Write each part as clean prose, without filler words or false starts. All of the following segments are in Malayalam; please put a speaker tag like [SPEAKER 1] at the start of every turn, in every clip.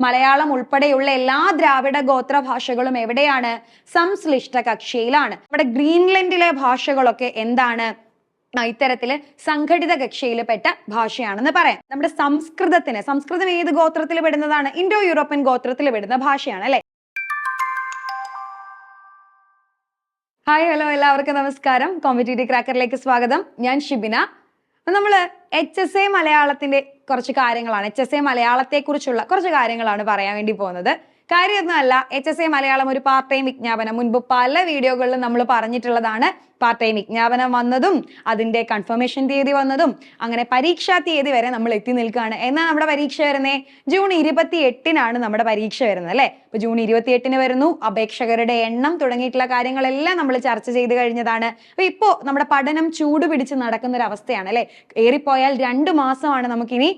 [SPEAKER 1] മലയാളം ഉൾപ്പെടെയുള്ള എല്ലാ ദ്രാവിഡ ഗോത്ര ഭാഷകളും എവിടെയാണ്? സംശ്ലിഷ്ട കക്ഷിയിലാണ്. നമ്മുടെ ഗ്രീൻലൻഡിലെ ഭാഷകളൊക്കെ എന്താണ്? ഇത്തരത്തില് സംഘടിത കക്ഷിയിൽ പെട്ട ഭാഷയാണെന്ന് പറയാം. നമ്മുടെ സംസ്കൃതം ഏത് ഗോത്രത്തിൽ പെടുന്നതാണ്? ഇൻഡോ യൂറോപ്യൻ ഗോത്രത്തിൽ പെടുന്ന ഭാഷയാണ് അല്ലെ? ഹായ് ഹലോ എല്ലാവർക്കും നമസ്കാരം. കോമ്പറ്റേറ്റീവ് ക്രാക്കറിലേക്ക് സ്വാഗതം. ഞാൻ ഷിബിന. നമ്മള് HSA മലയാളത്തിന്റെ കുറച്ച് കാര്യങ്ങളാണ്, HSA മലയാളത്തെ കുറിച്ചുള്ള കുറച്ച് കാര്യങ്ങളാണ് പറയാൻ വേണ്ടി പോകുന്നത്. കാര്യമൊന്നുമല്ല, HSA മലയാളം ഒരു പാർട്ട് ടൈം വിജ്ഞാപനം, മുൻപ് പല വീഡിയോകളിലും നമ്മൾ പറഞ്ഞിട്ടുള്ളതാണ്. പാർട്ട് ടൈം വിജ്ഞാപനം വന്നതും അതിന്റെ കൺഫർമേഷൻ തീയതി വന്നതും അങ്ങനെ പരീക്ഷാ തീയതി വരെ നമ്മൾ എത്തി നിൽക്കുകയാണ്. എന്നാൽ നമ്മുടെ പരീക്ഷ വരുന്നേ ജൂൺ 28-നാണ് നമ്മുടെ പരീക്ഷ വരുന്നത് അല്ലെ? അപ്പൊ ജൂൺ 28-ന് വരുന്നു. അപേക്ഷകരുടെ എണ്ണം തുടങ്ങിയിട്ടുള്ള കാര്യങ്ങളെല്ലാം നമ്മൾ ചർച്ച ചെയ്ത് കഴിഞ്ഞതാണ്. അപ്പൊ ഇപ്പോ നമ്മുടെ പഠനം ചൂട് പിടിച്ച് നടക്കുന്ന ഒരു അവസ്ഥയാണ് അല്ലെ? ഏറിപ്പോയാൽ 2 മാസമാണ് നമുക്കിനി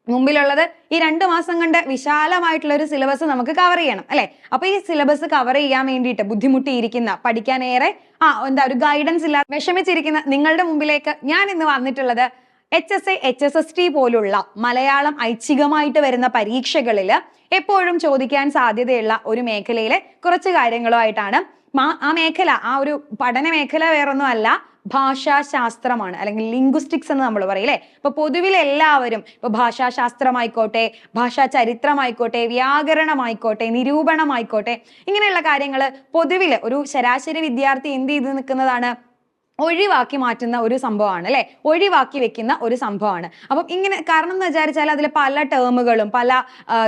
[SPEAKER 1] മുമ്പിലുള്ളത്. ഈ 2 മാസം കൊണ്ട് വിശാലമായിട്ടുള്ള ഒരു സിലബസ് നമുക്ക് കവർ ചെയ്യണം അല്ലെ? അപ്പൊ ഈ സിലബസ് കവർ ചെയ്യാൻ വേണ്ടിയിട്ട് ബുദ്ധിമുട്ടിയിരിക്കുന്ന, പഠിക്കാനേറെ ഒരു ഗൈഡൻസ് ഇല്ലാതെ വിഷമിച്ചിരിക്കുന്ന നിങ്ങളുടെ മുമ്പിലേക്ക് ഞാൻ ഇന്ന് വന്നിട്ടുള്ളത് HSA, HSST പോലുള്ള മലയാളം ഐച്ഛികമായിട്ട് വരുന്ന പരീക്ഷകളിൽ എപ്പോഴും ചോദിക്കാൻ സാധ്യതയുള്ള ഒരു മേഖലയിലെ കുറച്ച് കാര്യങ്ങളുമായിട്ടാണ്. ആ മേഖല, ആ ഒരു പഠന മേഖല വേറൊന്നും അല്ല, ഭാഷാശാസ്ത്രമാണ്, അല്ലെങ്കിൽ ലിംഗ്വിസ്റ്റിക്സ് എന്ന് നമ്മൾ പറയും അല്ലെ? ഇപ്പൊ പൊതുവിൽ എല്ലാവരും ഇപ്പൊ ഭാഷാശാസ്ത്രമായിക്കോട്ടെ, ഭാഷാ ചരിത്രമായിക്കോട്ടെ, വ്യാകരണമായിക്കോട്ടെ, നിരൂപണമായിക്കോട്ടെ, ഇങ്ങനെയുള്ള കാര്യങ്ങൾ പൊതുവിൽ ഒരു ശരാശരി വിദ്യാർത്ഥി എന്ത് ചെയ്ത് നിൽക്കുന്നതാണ്? ഒഴിവാക്കി മാറ്റുന്ന ഒരു സംഭവമാണ് അല്ലെ? ഒഴിവാക്കി വെക്കുന്ന ഒരു സംഭവമാണ്. അപ്പം ഇങ്ങനെ കാരണം എന്ന് വിചാരിച്ചാൽ അതിൽ പല ടേമുകളും പല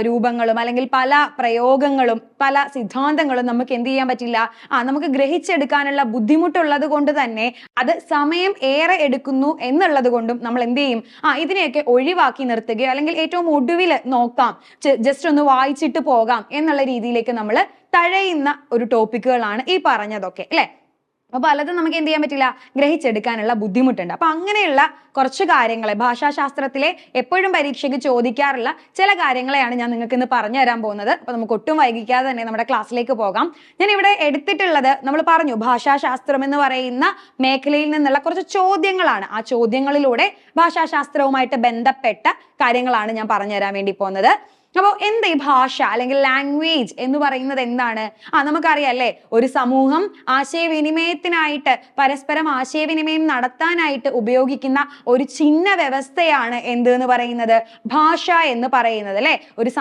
[SPEAKER 1] രൂപങ്ങളും അല്ലെങ്കിൽ പല പ്രയോഗങ്ങളും പല സിദ്ധാന്തങ്ങളും നമുക്ക് എന്ത് ചെയ്യാൻ പറ്റില്ല, നമുക്ക് ഗ്രഹിച്ചെടുക്കാനുള്ള ബുദ്ധിമുട്ടുള്ളത് കൊണ്ട് തന്നെ അത് സമയം ഏറെ എടുക്കുന്നു എന്നുള്ളത് കൊണ്ടും നമ്മൾ എന്ത് ചെയ്യും, ഇതിനെയൊക്കെ ഒഴിവാക്കി നിർത്തുകയോ അല്ലെങ്കിൽ ഏറ്റവും ഒടുവിൽ നോക്കാം, ജസ്റ്റ് ഒന്ന് വായിച്ചിട്ട് പോകാം എന്നുള്ള രീതിയിലേക്ക് നമ്മൾ തഴയുന്ന ഒരു ടോപ്പിക്കുകളാണ് ഈ പറഞ്ഞതൊക്കെ അല്ലെ? അപ്പൊ പലതും നമുക്ക് എന്ത് ചെയ്യാൻ പറ്റില്ല, ഗ്രഹിച്ചെടുക്കാനുള്ള ബുദ്ധിമുട്ടുണ്ട്. അപ്പൊ അങ്ങനെയുള്ള കുറച്ച് കാര്യങ്ങളെ, ഭാഷാശാസ്ത്രത്തിലെ എപ്പോഴും പരീക്ഷയ്ക്ക് ചോദിക്കാറുള്ള ചില കാര്യങ്ങളെയാണ് ഞാൻ നിങ്ങൾക്ക് ഇന്ന് പറഞ്ഞു തരാൻ പോകുന്നത്. അപ്പൊ നമുക്ക് ഒട്ടും വൈകിക്കാതെ തന്നെ നമ്മുടെ ക്ലാസ്സിലേക്ക് പോകാം. ഞാൻ ഇവിടെ എടുത്തിട്ടുള്ളത്, നമ്മൾ പറഞ്ഞു ഭാഷാശാസ്ത്രം എന്ന് പറയുന്ന മേഖലയിൽ നിന്നുള്ള കുറച്ച് ചോദ്യങ്ങളാണ്. ആ ചോദ്യങ്ങളിലൂടെ ഭാഷാശാസ്ത്രവുമായിട്ട് ബന്ധപ്പെട്ട കാര്യങ്ങളാണ് ഞാൻ പറഞ്ഞു തരാൻ വേണ്ടി പോകുന്നത്. അപ്പോൾ എന്താ ഈ ഭാഷ അല്ലെങ്കിൽ ലാംഗ്വേജ് എന്ന് പറയുന്നത് എന്താണ്? നമുക്കറിയാം അല്ലേ, ഒരു സമൂഹം ആശയവിനിമയത്തിനായിട്ട്, പരസ്പരം ആശയവിനിമയം നടത്താനായിട്ട് ഉപയോഗിക്കുന്ന ഒരു ചിഹ്ന വ്യവസ്ഥയാണ് എന്ത് എന്ന് പറയുന്നത്? ഭാഷ എന്ന് പറയുന്നത് അല്ലെ? ഒരു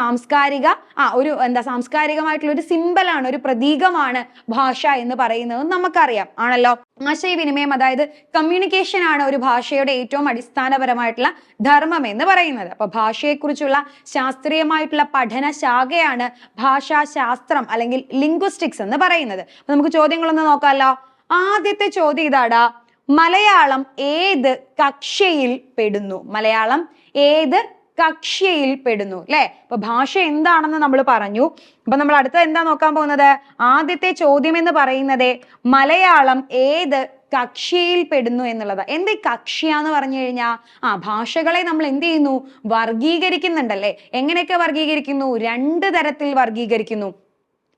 [SPEAKER 1] സാംസ്കാരികമായിട്ടുള്ള ഒരു സിമ്പലാണ്, ഒരു പ്രതീകമാണ് ഭാഷ എന്ന് പറയുന്നത് നമുക്കറിയാം ആണല്ലോ. ആശയവിനിമയം, അതായത് കമ്മ്യൂണിക്കേഷൻ ആണ് ഒരു ഭാഷയുടെ ഏറ്റവും അടിസ്ഥാനപരമായിട്ടുള്ള ധർമ്മം എന്ന് പറയുന്നത്. അപ്പൊ ഭാഷയെക്കുറിച്ചുള്ള ശാസ്ത്രീയമായിട്ടുള്ള പഠന ശാഖയാണ് ഭാഷാശാസ്ത്രം അല്ലെങ്കിൽ ലിംഗ്വിസ്റ്റിക്സ് എന്ന് പറയുന്നത്. അപ്പൊ നമുക്ക് ചോദ്യങ്ങളൊന്ന് നോക്കാമല്ലോ. ആദ്യത്തെ ചോദ്യം ഇതാടാ, മലയാളം ഏത് കക്ഷിയിൽ പെടുന്നു? മലയാളം ഏത് കക്ഷിയിൽ പെടുന്നു അല്ലെ? അപ്പൊ ഭാഷ എന്താണെന്ന് നമ്മൾ പറഞ്ഞു. അപ്പൊ നമ്മൾ അടുത്ത എന്താ നോക്കാൻ പോകുന്നത്? ആദ്യത്തെ ചോദ്യം എന്ന് പറയുന്നത് മലയാളം ഏത് കക്ഷിയിൽ പെടുന്നു എന്നുള്ളത്. എന്ത് കക്ഷിയാന്ന് പറഞ്ഞു കഴിഞ്ഞാൽ ഭാഷകളെ നമ്മൾ എന്ത് ചെയ്യുന്നു? വർഗീകരിക്കുന്നുണ്ടല്ലേ? എങ്ങനെയൊക്കെ വർഗീകരിക്കുന്നു? 2 തരത്തിൽ വർഗീകരിക്കുന്നു.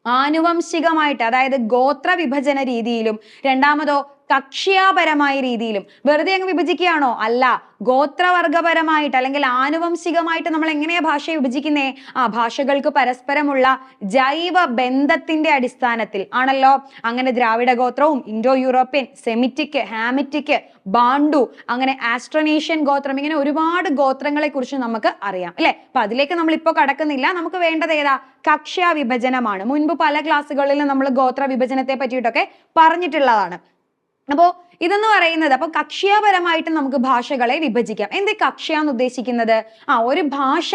[SPEAKER 1] ആനുവംശികമായിട്ട്, അതായത് ഗോത്ര വിഭജന രീതിയിലും, രണ്ടാമതോ കക്ഷ്യാപരമായ രീതിയിലും. വെറുതെ അങ്ങ് വിഭജിക്കുകയാണോ? അല്ല, ഗോത്രവർഗപരമായിട്ട് അല്ലെങ്കിൽ ആനുവംശികമായിട്ട് നമ്മൾ എങ്ങനെയാ ഭാഷയെ വിഭജിക്കുന്നേ? ഭാഷകൾക്ക് പരസ്പരമുള്ള ജൈവ ബന്ധത്തിന്റെ അടിസ്ഥാനത്തിൽ ആണല്ലോ. അങ്ങനെ ദ്രാവിഡ ഗോത്രവും ഇൻഡോ യൂറോപ്യൻ, സെമിറ്റിക്, ഹാമിറ്റിക്, ബാണ്ടു, അങ്ങനെ ആസ്ട്രോനേഷ്യൻ ഗോത്രം, ഇങ്ങനെ ഒരുപാട് ഗോത്രങ്ങളെ കുറിച്ച് നമുക്ക് അറിയാം അല്ലെ? അപ്പൊ അതിലേക്ക് നമ്മൾ ഇപ്പൊ കടക്കുന്നില്ല. നമുക്ക് വേണ്ടത് ഏതാ? കക്ഷ്യ വിഭജനമാണ്. മുൻപ് പല ക്ലാസ്സുകളിലും നമ്മൾ ഗോത്ര വിഭജനത്തെ പറ്റിയിട്ടൊക്കെ പറഞ്ഞിട്ടുള്ളതാണ്. അപ്പോ ഇതെന്ന് പറയുന്നത്, അപ്പൊ കക്ഷ്യാപരമായിട്ട് നമുക്ക് ഭാഷകളെ വിഭജിക്കാം. എന്ത് കക്ഷ്യാന്ന് ഉദ്ദേശിക്കുന്നത്? ഒരു ഭാഷ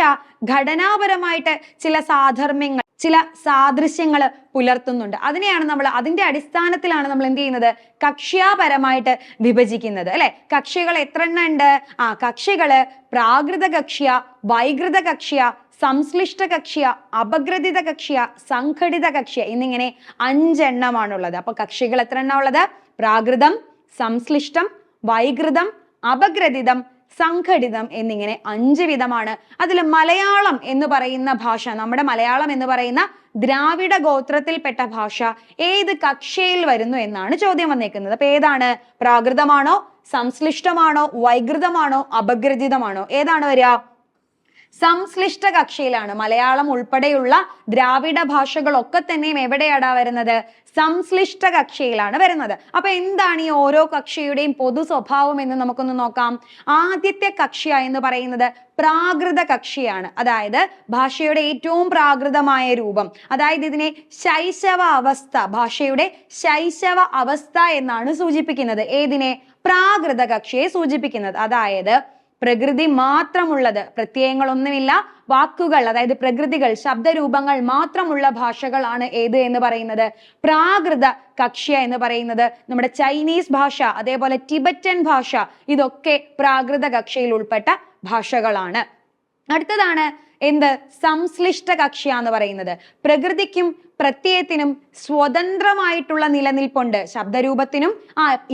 [SPEAKER 1] ഘടനാപരമായിട്ട് ചില സാധർമ്യങ്ങൾ, ചില സാദൃശ്യങ്ങൾ പുലർത്തുന്നുണ്ട്. അതിന്റെ അടിസ്ഥാനത്തിലാണ് നമ്മൾ എന്ത് ചെയ്യുന്നത്? കക്ഷ്യാപരമായിട്ട് വിഭജിക്കുന്നത് അല്ലെ? കക്ഷികൾ എത്ര എണ്ണം ഉണ്ട്? കക്ഷികള് പ്രാകൃത കക്ഷ്യ, വൈകൃത കക്ഷ്യ, സംശ്ലിഷ്ട കക്ഷ്യ, അപഗ്രഥിത കക്ഷ്യ, സംഘടിത കക്ഷ്യ എന്നിങ്ങനെ 5 എണ്ണമാണുള്ളത്. അപ്പൊ കക്ഷികൾ എത്ര എണ്ണം ഉള്ളത്? പ്രാകൃതം, സംശ്ലിഷ്ടം, വൈകൃതം, അപഗ്രഥിതം, സംഘടിതം എന്നിങ്ങനെ 5 വിധമാണ്. അതിൽ മലയാളം എന്ന് പറയുന്ന ഭാഷ, നമ്മുടെ മലയാളം എന്ന് പറയുന്ന ദ്രാവിഡ ഗോത്രത്തിൽപ്പെട്ട ഭാഷ ഏത് കക്ഷിയിൽ വരുന്നു എന്നാണ് ചോദ്യം വന്നേക്കുന്നത്. അപ്പൊ ഏതാണ്? പ്രാകൃതമാണോ, സംശ്ലിഷ്ടമാണോ, വൈകൃതമാണോ, അപഗ്രഥിതമാണോ? ഏതാണ് വരിക? സംശ്ലിഷ്ട കക്ഷിയിലാണ്. മലയാളം ഉൾപ്പെടെയുള്ള ദ്രാവിഡ ഭാഷകളൊക്കെ തന്നെയും എവിടെയാടാ വരുന്നത്? സംശ്ലിഷ്ട കക്ഷിയിലാണ് വരുന്നത്. അപ്പൊ എന്താണ് ഈ ഓരോ കക്ഷിയുടെയും പൊതു സ്വഭാവം എന്ന് നമുക്കൊന്ന് നോക്കാം. ആദ്യത്തെ കക്ഷി എന്ന് പറയുന്നത് പ്രാകൃത കക്ഷിയാണ്. അതായത് ഭാഷയുടെ ഏറ്റവും പ്രാകൃതമായ രൂപം, അതായത് ഇതിനെ ശൈശവ അവസ്ഥ, ഭാഷയുടെ ശൈശവ അവസ്ഥ എന്നാണ് സൂചിപ്പിക്കുന്നത്. ഏതിനെ? പ്രാകൃത കക്ഷിയെ സൂചിപ്പിക്കുന്നത്. അതായത് പ്രകൃതി മാത്രമുള്ളത്, പ്രത്യയങ്ങളൊന്നുമില്ല, വാക്കുകൾ അതായത് പ്രകൃതികൾ, ശബ്ദരൂപങ്ങൾ മാത്രമുള്ള ഭാഷകളാണ് ഏത് എന്ന് പറയുന്നത്? പ്രാകൃത കക്ഷ്യ എന്ന് പറയുന്നത്. നമ്മുടെ ചൈനീസ് ഭാഷ, അതേപോലെ ടിബറ്റൻ ഭാഷ, ഇതൊക്കെ പ്രാകൃത കക്ഷിയിൽ ഉൾപ്പെട്ട ഭാഷകളാണ്. അടുത്തതാണ് എന്ത്? സംശ്ലിഷ്ട കക്ഷ്യ എന്ന് പറയുന്നത്. പ്രകൃതിക്കും പ്രത്യയത്തിനും സ്വതന്ത്രമായിട്ടുള്ള നിലനിൽപ്പുണ്ട്. ശബ്ദരൂപത്തിനും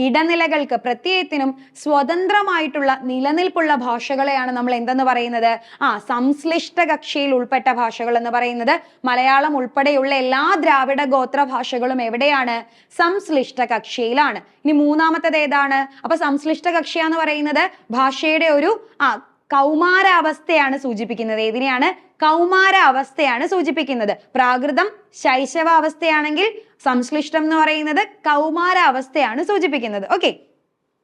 [SPEAKER 1] ഇടനിലകൾക്ക്, പ്രത്യയത്തിനും സ്വതന്ത്രമായിട്ടുള്ള നിലനിൽപ്പുള്ള ഭാഷകളെയാണ് നമ്മൾ എന്തെന്ന് പറയുന്നത്? സംശ്ലിഷ്ട കക്ഷിയിൽ ഉൾപ്പെട്ട ഭാഷകൾ എന്ന് പറയുന്നത്. മലയാളം ഉൾപ്പെടെയുള്ള എല്ലാ ദ്രാവിഡ ഗോത്ര ഭാഷകളും എവിടെയാണ്? സംശ്ലിഷ്ട കക്ഷിയിലാണ്. ഇനി മൂന്നാമത്തേത് ഏതാണ്? അപ്പൊ സംശ്ലിഷ്ട കക്ഷ്യ എന്ന് പറയുന്നത് ഭാഷയുടെ ഒരു കൗമാര അവസ്ഥയാണ് സൂചിപ്പിക്കുന്നത്. ഏതിനെയാണ്? കൗമാര അവസ്ഥയാണ് സൂചിപ്പിക്കുന്നത്. പ്രാകൃതം ശൈശവ അവസ്ഥയാണെങ്കിൽ സംശ്ലിഷ്ടം എന്ന് പറയുന്നത് കൗമാര അവസ്ഥയാണ് സൂചിപ്പിക്കുന്നത്. ഓക്കെ,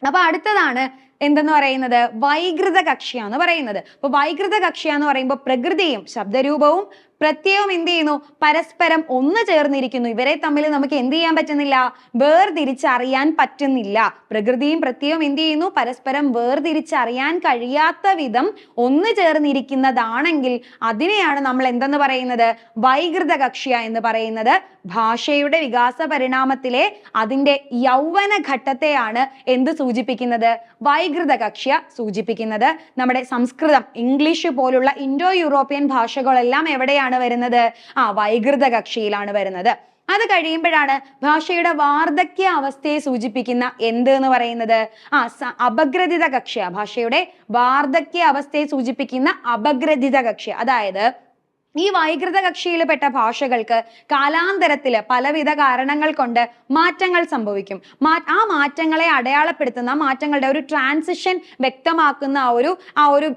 [SPEAKER 1] അപ്പൊ അടുത്തതാണ് എന്തെന്ന് പറയുന്നത്? വൈകൃത കക്ഷ്യ എന്ന് പറയുന്നത്. അപ്പൊ വൈകൃത കക്ഷ്യ എന്ന് പറയുമ്പോൾ പ്രകൃതിയും ശബ്ദരൂപവും പ്രത്യയവും എന്ത് ചെയ്യുന്നു? പരസ്പരം ഒന്ന് ചേർന്നിരിക്കുന്നു. ഇവരെ തമ്മിൽ നമുക്ക് എന്ത് ചെയ്യാൻ പറ്റുന്നില്ല? വേർതിരിച്ചറിയാൻ പറ്റുന്നില്ല. പ്രകൃതിയും പ്രത്യയവും എന്ത് ചെയ്യുന്നു? പരസ്പരം വേർതിരിച്ചറിയാൻ കഴിയാത്ത വിധം ഒന്ന് ചേർന്നിരിക്കുന്നതാണെങ്കിൽ അതിനെയാണ് നമ്മൾ എന്തെന്ന് പറയുന്നത്? വൈകൃത കക്ഷ്യ എന്ന് പറയുന്നത്. ഭാഷയുടെ വികാസ പരിണാമത്തിലെ അതിന്റെ യൗവന ഘട്ടത്തെയാണ് എന്ത് സൂചിപ്പിക്കുന്നത്? വൈകൃത കക്ഷ്യ സൂചിപ്പിക്കുന്നത്. നമ്മുടെ സംസ്കൃതം, ഇംഗ്ലീഷ് പോലുള്ള ഇൻഡോ യൂറോപ്യൻ ഭാഷകളെല്ലാം എവിടെയാണ് വരുന്നത്? വൈകൃത കക്ഷിയിലാണ് വരുന്നത്. അത് കഴിയുമ്പോഴാണ് ഭാഷയുടെ വാർദ്ധക്യ അവസ്ഥയെ സൂചിപ്പിക്കുന്ന എന്ത് എന്ന് പറയുന്നത്? അപഗ്രഥിത കക്ഷ്യ. ഭാഷയുടെ വാർദ്ധക്യ അവസ്ഥയെ സൂചിപ്പിക്കുന്ന അപഗ്രഥിത കക്ഷ്യ. അതായത് ഈ വൈകൃത കക്ഷിയിൽപ്പെട്ട ഭാഷകൾക്ക് കാലാന്തരത്തില് പലവിധ കാരണങ്ങൾ കൊണ്ട് മാറ്റങ്ങൾ സംഭവിക്കും. ആ മാറ്റങ്ങളെ അടയാളപ്പെടുത്തുന്ന, മാറ്റങ്ങളുടെ ഒരു ട്രാൻസിഷൻ വ്യക്തമാക്കുന്ന ആ ഒരു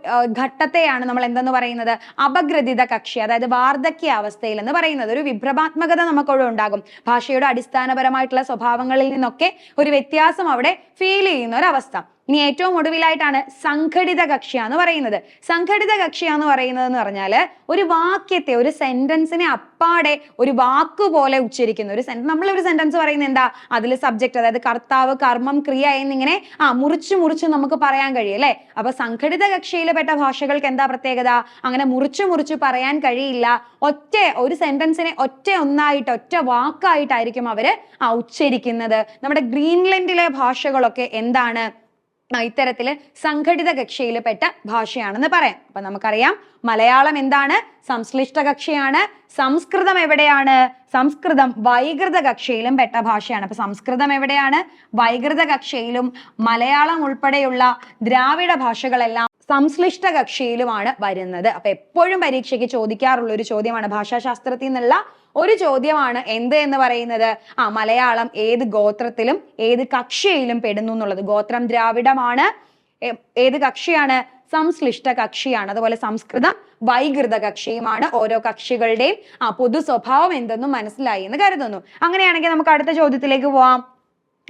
[SPEAKER 1] ഘട്ടത്തെയാണ് നമ്മൾ എന്തെന്ന് പറയുന്നത്? അപഗ്രഥിത കക്ഷി, അതായത് വാർദ്ധക്യ അവസ്ഥയിൽ എന്ന് പറയുന്നത്. ഒരു വിഭ്രമാത്മകത നമുക്കവിടെ ഉണ്ടാകും. ഭാഷയുടെ അടിസ്ഥാനപരമായിട്ടുള്ള സ്വഭാവങ്ങളിൽ നിന്നൊക്കെ ഒരു വ്യത്യാസം അവിടെ ഫീൽ ചെയ്യുന്ന ഒരവസ്ഥ. ഇനി ഏറ്റവും ഒടുവിലായിട്ടാണ് സംഘടിത കക്ഷ്യ എന്ന് പറയുന്നത്. സംഘടിത കക്ഷ്യ എന്ന് പറയുന്നത് എന്ന് പറഞ്ഞാല് ഒരു വാക്യത്തെ, ഒരു സെന്റൻസിനെ അപ്പാടെ ഒരു വാക്കുപോലെ ഉച്ചരിക്കുന്ന ഒരു നമ്മളൊരു സെന്റൻസ് പറയുന്നത് എന്താ? അതിൽ സബ്ജക്ട്, അതായത് കർത്താവ്, കർമ്മം, ക്രിയ എന്നിങ്ങനെ മുറിച്ച് നമുക്ക് പറയാൻ കഴിയും അല്ലെ? അപ്പൊ സംഘടിത കക്ഷിയിൽപ്പെട്ട ഭാഷകൾക്ക് എന്താ പ്രത്യേകത? അങ്ങനെ മുറിച്ച് പറയാൻ കഴിയില്ല. ഒരു സെന്റൻസിനെ ഒന്നായിട്ട്, ഒറ്റ വാക്കായിട്ടായിരിക്കും അവര് ഉച്ചരിക്കുന്നത്. നമ്മുടെ ഗ്രീൻലൻഡിലെ ഭാഷകളൊക്കെ എന്താണ്? ഇത്തരത്തില് സംഘടിത കക്ഷിയിൽപ്പെട്ട ഭാഷയാണെന്ന് പറയാം. അപ്പൊ നമുക്കറിയാം മലയാളം എന്താണ്? സംശ്ലിഷ്ട കക്ഷിയാണ്. സംസ്കൃതം എവിടെയാണ്? സംസ്കൃതം വൈകൃത കക്ഷിയിലും പെട്ട ഭാഷയാണ്. അപ്പൊ സംസ്കൃതം എവിടെയാണ്? വൈകൃത കക്ഷിയിലും. മലയാളം ഉൾപ്പെടെയുള്ള ദ്രാവിഡ ഭാഷകളെല്ലാം സംശ്ലിഷ്ട കക്ഷിയിലുമാണ് വരുന്നത്. അപ്പൊ എപ്പോഴും പരീക്ഷയ്ക്ക് ചോദിക്കാറുള്ള ഒരു ചോദ്യമാണ്, ഭാഷാശാസ്ത്രത്തിൽ നിന്നുള്ള ഒരു ചോദ്യമാണ് എന്ത് എന്ന് പറയുന്നത്? മലയാളം ഏത് ഗോത്രത്തിലും ഏത് കക്ഷിയിലും പെടുന്നു എന്നുള്ളത്. ഗോത്രം ദ്രാവിഡമാണ്. ഏത് കക്ഷിയാണ്? സംശ്ലിഷ്ട കക്ഷിയാണ്. അതുപോലെ സംസ്കൃതം വൈകൃത കക്ഷിയുമാണ്. ഓരോ കക്ഷികളുടെയും പൊതു സ്വഭാവം എന്തെന്നും മനസ്സിലായി എന്ന് കരുതുന്നു. അങ്ങനെയാണെങ്കിൽ നമുക്ക് അടുത്ത ചോദ്യത്തിലേക്ക് പോവാം.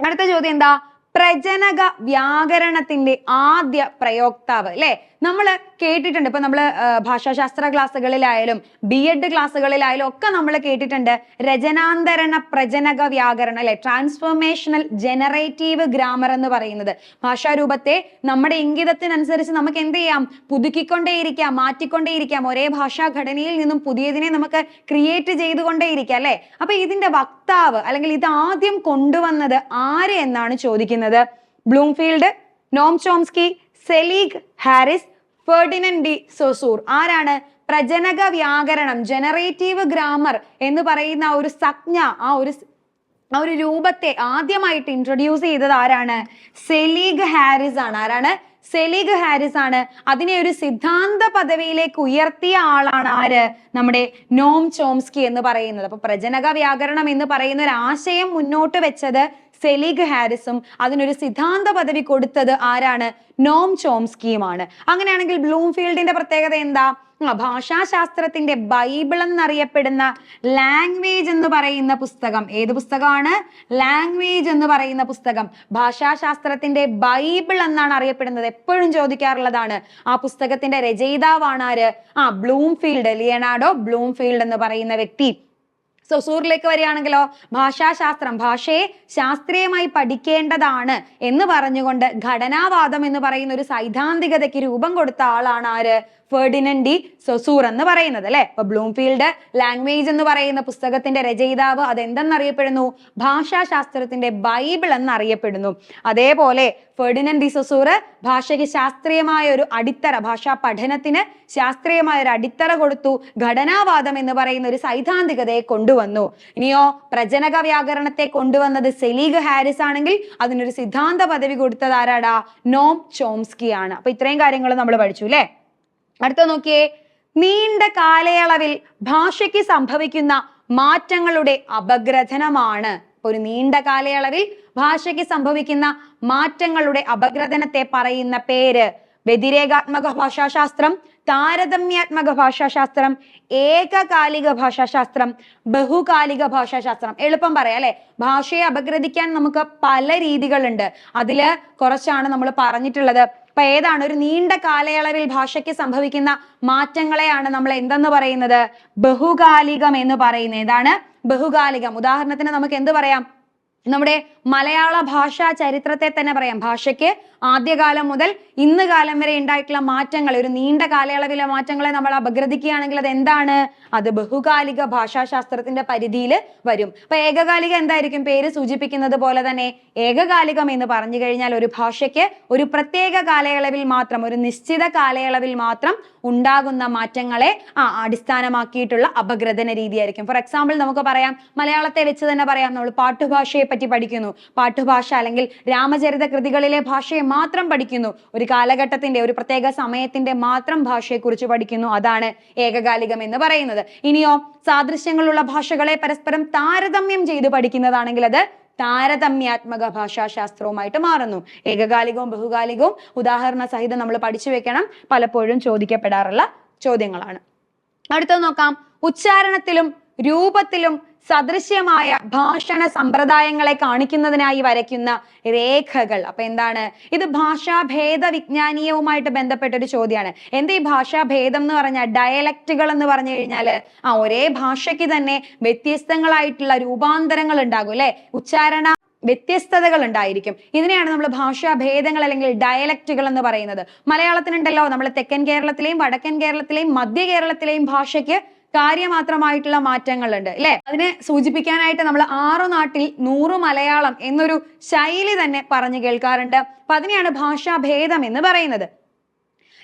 [SPEAKER 1] അടുത്ത ചോദ്യം എന്താ? പ്രജനക വ്യാകരണത്തിന്റെ ആദ്യ പ്രയോക്താവ് അല്ലെ? നമ്മൾ കേട്ടിട്ടുണ്ട്. ഇപ്പൊ നമ്മള് ഭാഷാശാസ്ത്ര ക്ലാസ്സുകളിലായാലും BEd ക്ലാസ്സുകളിലായാലും ഒക്കെ നമ്മൾ കേട്ടിട്ടുണ്ട് രചനാന്തരണ പ്രജനക വ്യാകരണം അല്ലെ? ട്രാൻസ്ഫോർമേഷണൽ ജനറേറ്റീവ് ഗ്രാമർ എന്ന് പറയുന്നത്. ഭാഷാരൂപത്തെ നമ്മുടെ ഇംഗിതത്തിനനുസരിച്ച് നമുക്ക് എന്ത് ചെയ്യാം? പുതുക്കിക്കൊണ്ടേയിരിക്കാം, മാറ്റിക്കൊണ്ടേയിരിക്കാം. ഒരേ ഭാഷാഘടനയിൽ നിന്നും പുതിയതിനെ നമുക്ക് ക്രിയേറ്റ് ചെയ്തുകൊണ്ടേയിരിക്കാം അല്ലെ? അപ്പൊ ഇതിന്റെ വക്താവ് അല്ലെങ്കിൽ ഇത് ആദ്യം കൊണ്ടുവന്നത് ആര് എന്നാണ് ചോദിക്കുന്നത്. Bloomfield, Noam Chomsky, Zellig Harris, Ferdinand de Saussure. ആരാണ്? പ്രജനക വ്യാകരണം, ജനറേറ്റീവ് ഗ്രാമർ എന്ന് പറയുന്ന ഒരു സംജ്ഞ, ആ ഒരു രൂപത്തെ ആദ്യമായിട്ട് ഇൻട്രൊഡ്യൂസ് ചെയ്തത് ആരാണ്? സെലീഗ് ഹാരിസ് ആണ്. ആരാണ്? സെലീഗ് ഹാരിസ് ആണ്. അതിനെ ഒരു സിദ്ധാന്ത പദവിയിലേക്ക് ഉയർത്തിയ ആളാണ് ആര്? നമ്മുടെ നോം ചോംസ്കി എന്ന് പറയുന്നത്. അപ്പൊ പ്രജനക വ്യാകരണം എന്ന് പറയുന്ന ഒരു ആശയം മുന്നോട്ട് വെച്ചത് സെലീഗ് ഹാരിസും അതിനൊരു സിദ്ധാന്ത പദവി കൊടുത്തത് ആരാണ്? നോം ചോംസ്കിയുമാണ്. അങ്ങനെയാണെങ്കിൽ ബ്ലൂംഫീൽഡിന്റെ പ്രത്യേകത എന്താ? ഭാഷാശാസ്ത്രത്തിന്റെ ബൈബിൾ എന്നറിയപ്പെടുന്ന ലാംഗ്വേജ് എന്ന് പറയുന്ന പുസ്തകം ഏത് പുസ്തകമാണ്? ലാംഗ്വേജ് എന്ന് പറയുന്ന പുസ്തകം ഭാഷാശാസ്ത്രത്തിന്റെ ബൈബിൾ എന്നാണ് അറിയപ്പെടുന്നത്. എപ്പോഴും ചോദിക്കാറുള്ളതാണ്. ആ പുസ്തകത്തിന്റെ രചയിതാവാണ് ആര്? ബ്ലൂംഫീൽഡ്, ലിയനാർഡോ ബ്ലൂംഫീൽഡ് എന്ന് പറയുന്ന വ്യക്തി. സൊസൂറിലേക്ക് വരികയാണെങ്കിലോ, ഭാഷാശാസ്ത്രം, ഭാഷയെ ശാസ്ത്രീയമായി പഠിക്കേണ്ടതാണ് എന്ന് പറഞ്ഞുകൊണ്ട് ഘടനാവാദം എന്ന് പറയുന്ന ഒരു സൈദ്ധാന്തികതയ്ക്ക് രൂപം കൊടുത്ത ആളാണ് ആര്? ഫെർഡിനൻഡ് ഡി സൊസൂർ എന്ന് പറയുന്നത് അല്ലെ. അപ്പൊ ബ്ലൂംഫീൽഡ് ലാംഗ്വേജ് എന്ന് പറയുന്ന പുസ്തകത്തിന്റെ രചയിതാവ് അതെന്തെന്നറിയപ്പെടുന്നു? ഭാഷാശാസ്ത്രത്തിന്റെ ബൈബിൾ എന്നറിയപ്പെടുന്നു. അതേപോലെ ഫെർഡിനൻഡ് ഡി സൊസൂർ ഭാഷയ്ക്ക് ശാസ്ത്രീയമായ ഒരു അടിത്തറ, ഭാഷാ പഠനത്തിന് ശാസ്ത്രീയമായ ഒരു അടിത്തറ കൊടുത്തു. ഘടനാവാദം എന്ന് പറയുന്ന ഒരു സൈദ്ധാന്തികതയെ കൊണ്ടുവന്നു. ഇനിയോ പ്രജനക വ്യാകരണത്തെ കൊണ്ടുവന്നത് സെലീഗ് ഹാരിസ് ആണെങ്കിൽ അതിനൊരു സിദ്ധാന്ത പദവി കൊടുത്തത് ആരാടാ? നോം ചോംസ്കി ആണ്. അപ്പൊ ഇത്രയും കാര്യങ്ങൾ നമ്മൾ പഠിച്ചു അല്ലെ. അടുത്ത നോക്കിയേ, നീണ്ട കാലയളവിൽ ഭാഷയ്ക്ക് സംഭവിക്കുന്ന മാറ്റങ്ങളുടെ അപഗ്രഥനമാണ്. ഒരു നീണ്ട കാലയളവിൽ ഭാഷയ്ക്ക് സംഭവിക്കുന്ന മാറ്റങ്ങളുടെ അപഗ്രഥനത്തെ പറയുന്ന പേര് വ്യതിരേകാത്മക ഭാഷാശാസ്ത്രം, താരതമ്യാത്മക ഭാഷാശാസ്ത്രം, ഏകകാലിക ഭാഷാശാസ്ത്രം, ബഹുകാലിക ഭാഷാശാസ്ത്രം. എളുപ്പം പറയാം അല്ലെ. ഭാഷയെ അപഗ്രഥിക്കാൻ നമുക്ക് പല രീതികളുണ്ട്. അതില് കുറച്ചാണ് നമ്മൾ പറഞ്ഞിട്ടുള്ളത്. അപ്പൊ ഏതാണ്? ഒരു നീണ്ട കാലയളവിൽ ഭാഷയ്ക്ക് സംഭവിക്കുന്ന മാറ്റങ്ങളെയാണ് നമ്മൾ എന്തെന്ന് പറയുന്നത്? ബഹുകാലികം എന്ന് പറയുന്നത്. ഏതാണ്? ബഹുകാലികം. ഉദാഹരണത്തിന് നമുക്ക് എന്ത് പറയാം? നമ്മുടെ മലയാള ഭാഷാ ചരിത്രത്തെ തന്നെ പറയാം. ഭാഷയ്ക്ക് ആദ്യകാലം മുതൽ ഇന്ന് കാലം വരെ ഉണ്ടായിട്ടുള്ള മാറ്റങ്ങൾ, ഒരു നീണ്ട കാലയളവിലെ മാറ്റങ്ങളെ നമ്മൾ അപഗ്രഥിക്കുകയാണെങ്കിൽ അത് എന്താണ്? അത് ബഹുകാലിക ഭാഷാശാസ്ത്രത്തിന്റെ പരിധിയിൽ വരും. അപ്പൊ ഏകകാലിക എന്തായിരിക്കും? പേര് സൂചിപ്പിക്കുന്നത് പോലെ തന്നെ ഏകകാലികം എന്ന് പറഞ്ഞു കഴിഞ്ഞാൽ ഒരു ഭാഷയ്ക്ക് ഒരു പ്രത്യേക കാലയളവിൽ മാത്രം, ഒരു നിശ്ചിത കാലയളവിൽ മാത്രം ഉണ്ടാകുന്ന മാറ്റങ്ങളെ അടിസ്ഥാനമാക്കിയിട്ടുള്ള അപഗ്രഥന രീതിയായിരിക്കും. ഫോർ എക്സാമ്പിൾ നമുക്ക് പറയാം, മലയാളത്തെ വെച്ച് തന്നെ പറയാം. നമ്മൾ പാട്ടുഭാഷയെ പറ്റി പഠിക്കുന്നു. പാട്ടുഭാഷ അല്ലെങ്കിൽ രാമചരിത കൃതികളിലെ ഭാഷയെ മാത്രം പഠിക്കുന്നു. ഒരു കാലഘട്ടത്തിന്റെ, ഒരു പ്രത്യേക സമയത്തിന്റെ മാത്രം ഭാഷയെക്കുറിച്ച് പഠിക്കുന്നു. അതാണ് ഏകകാലികം എന്ന് പറയുന്നത്. ഇനിയോ സാദൃശ്യങ്ങളുള്ള ഭാഷകളെ പരസ്പരം താരതമ്യം ചെയ്ത് പഠിക്കുന്നതാണെങ്കിൽ അത് താരതമ്യാത്മക ഭാഷാശാസ്ത്രവുമായിട്ട് മാറുന്നു. ഏകകാലികവും ബഹുകാലികവും ഉദാഹരണ സഹിതം നമ്മൾ പഠിച്ചു വെക്കണം. പലപ്പോഴും ചോദിക്കപ്പെടാറുള്ള ചോദ്യങ്ങളാണ്. അടുത്തത് നോക്കാം. ഉച്ചാരണത്തിലും രൂപത്തിലും സദൃശ്യമായ ഭാഷണ സമ്പ്രദായങ്ങളെ കാണിക്കുന്നതിനായി വരയ്ക്കുന്ന രേഖകൾ. അപ്പൊ എന്താണ് ഇത്? ഭാഷാഭേദ വിജ്ഞാനീയവുമായിട്ട് ബന്ധപ്പെട്ട ഒരു ചോദ്യമാണ്. എന്താ ഈ ഭാഷാഭേദം എന്ന് പറഞ്ഞാൽ? ഡയലക്റ്റുകൾ എന്ന് പറഞ്ഞു കഴിഞ്ഞാല് ഒരേ ഭാഷയ്ക്ക് തന്നെ വ്യത്യസ്തങ്ങളായിട്ടുള്ള രൂപാന്തരങ്ങൾ ഉണ്ടാകും അല്ലെ. ഉച്ചാരണ വ്യത്യസ്തതകൾ ഉണ്ടായിരിക്കും. ഇതിനെയാണ് നമ്മൾ ഭാഷാഭേദങ്ങൾ അല്ലെങ്കിൽ ഡയലക്റ്റുകൾ എന്ന് പറയുന്നത്. മലയാളത്തിനുണ്ടല്ലോ, നമ്മൾ തെക്കൻ കേരളത്തിലെയും വടക്കൻ കേരളത്തിലെയും മധ്യ കേരളത്തിലെയും ഭാഷയ്ക്ക് കാര്യമാത്രമായിട്ടുള്ള മാറ്റങ്ങളുണ്ട് അല്ലെ. അതിനെ സൂചിപ്പിക്കാനായിട്ട് നമ്മൾ 6 നാട്ടിൽ 100 മലയാളം എന്നൊരു ശൈലി തന്നെ പറഞ്ഞു കേൾക്കാറുണ്ട്. അപ്പൊ അതിനെയാണ് ഭാഷാഭേദം എന്ന് പറയുന്നത്.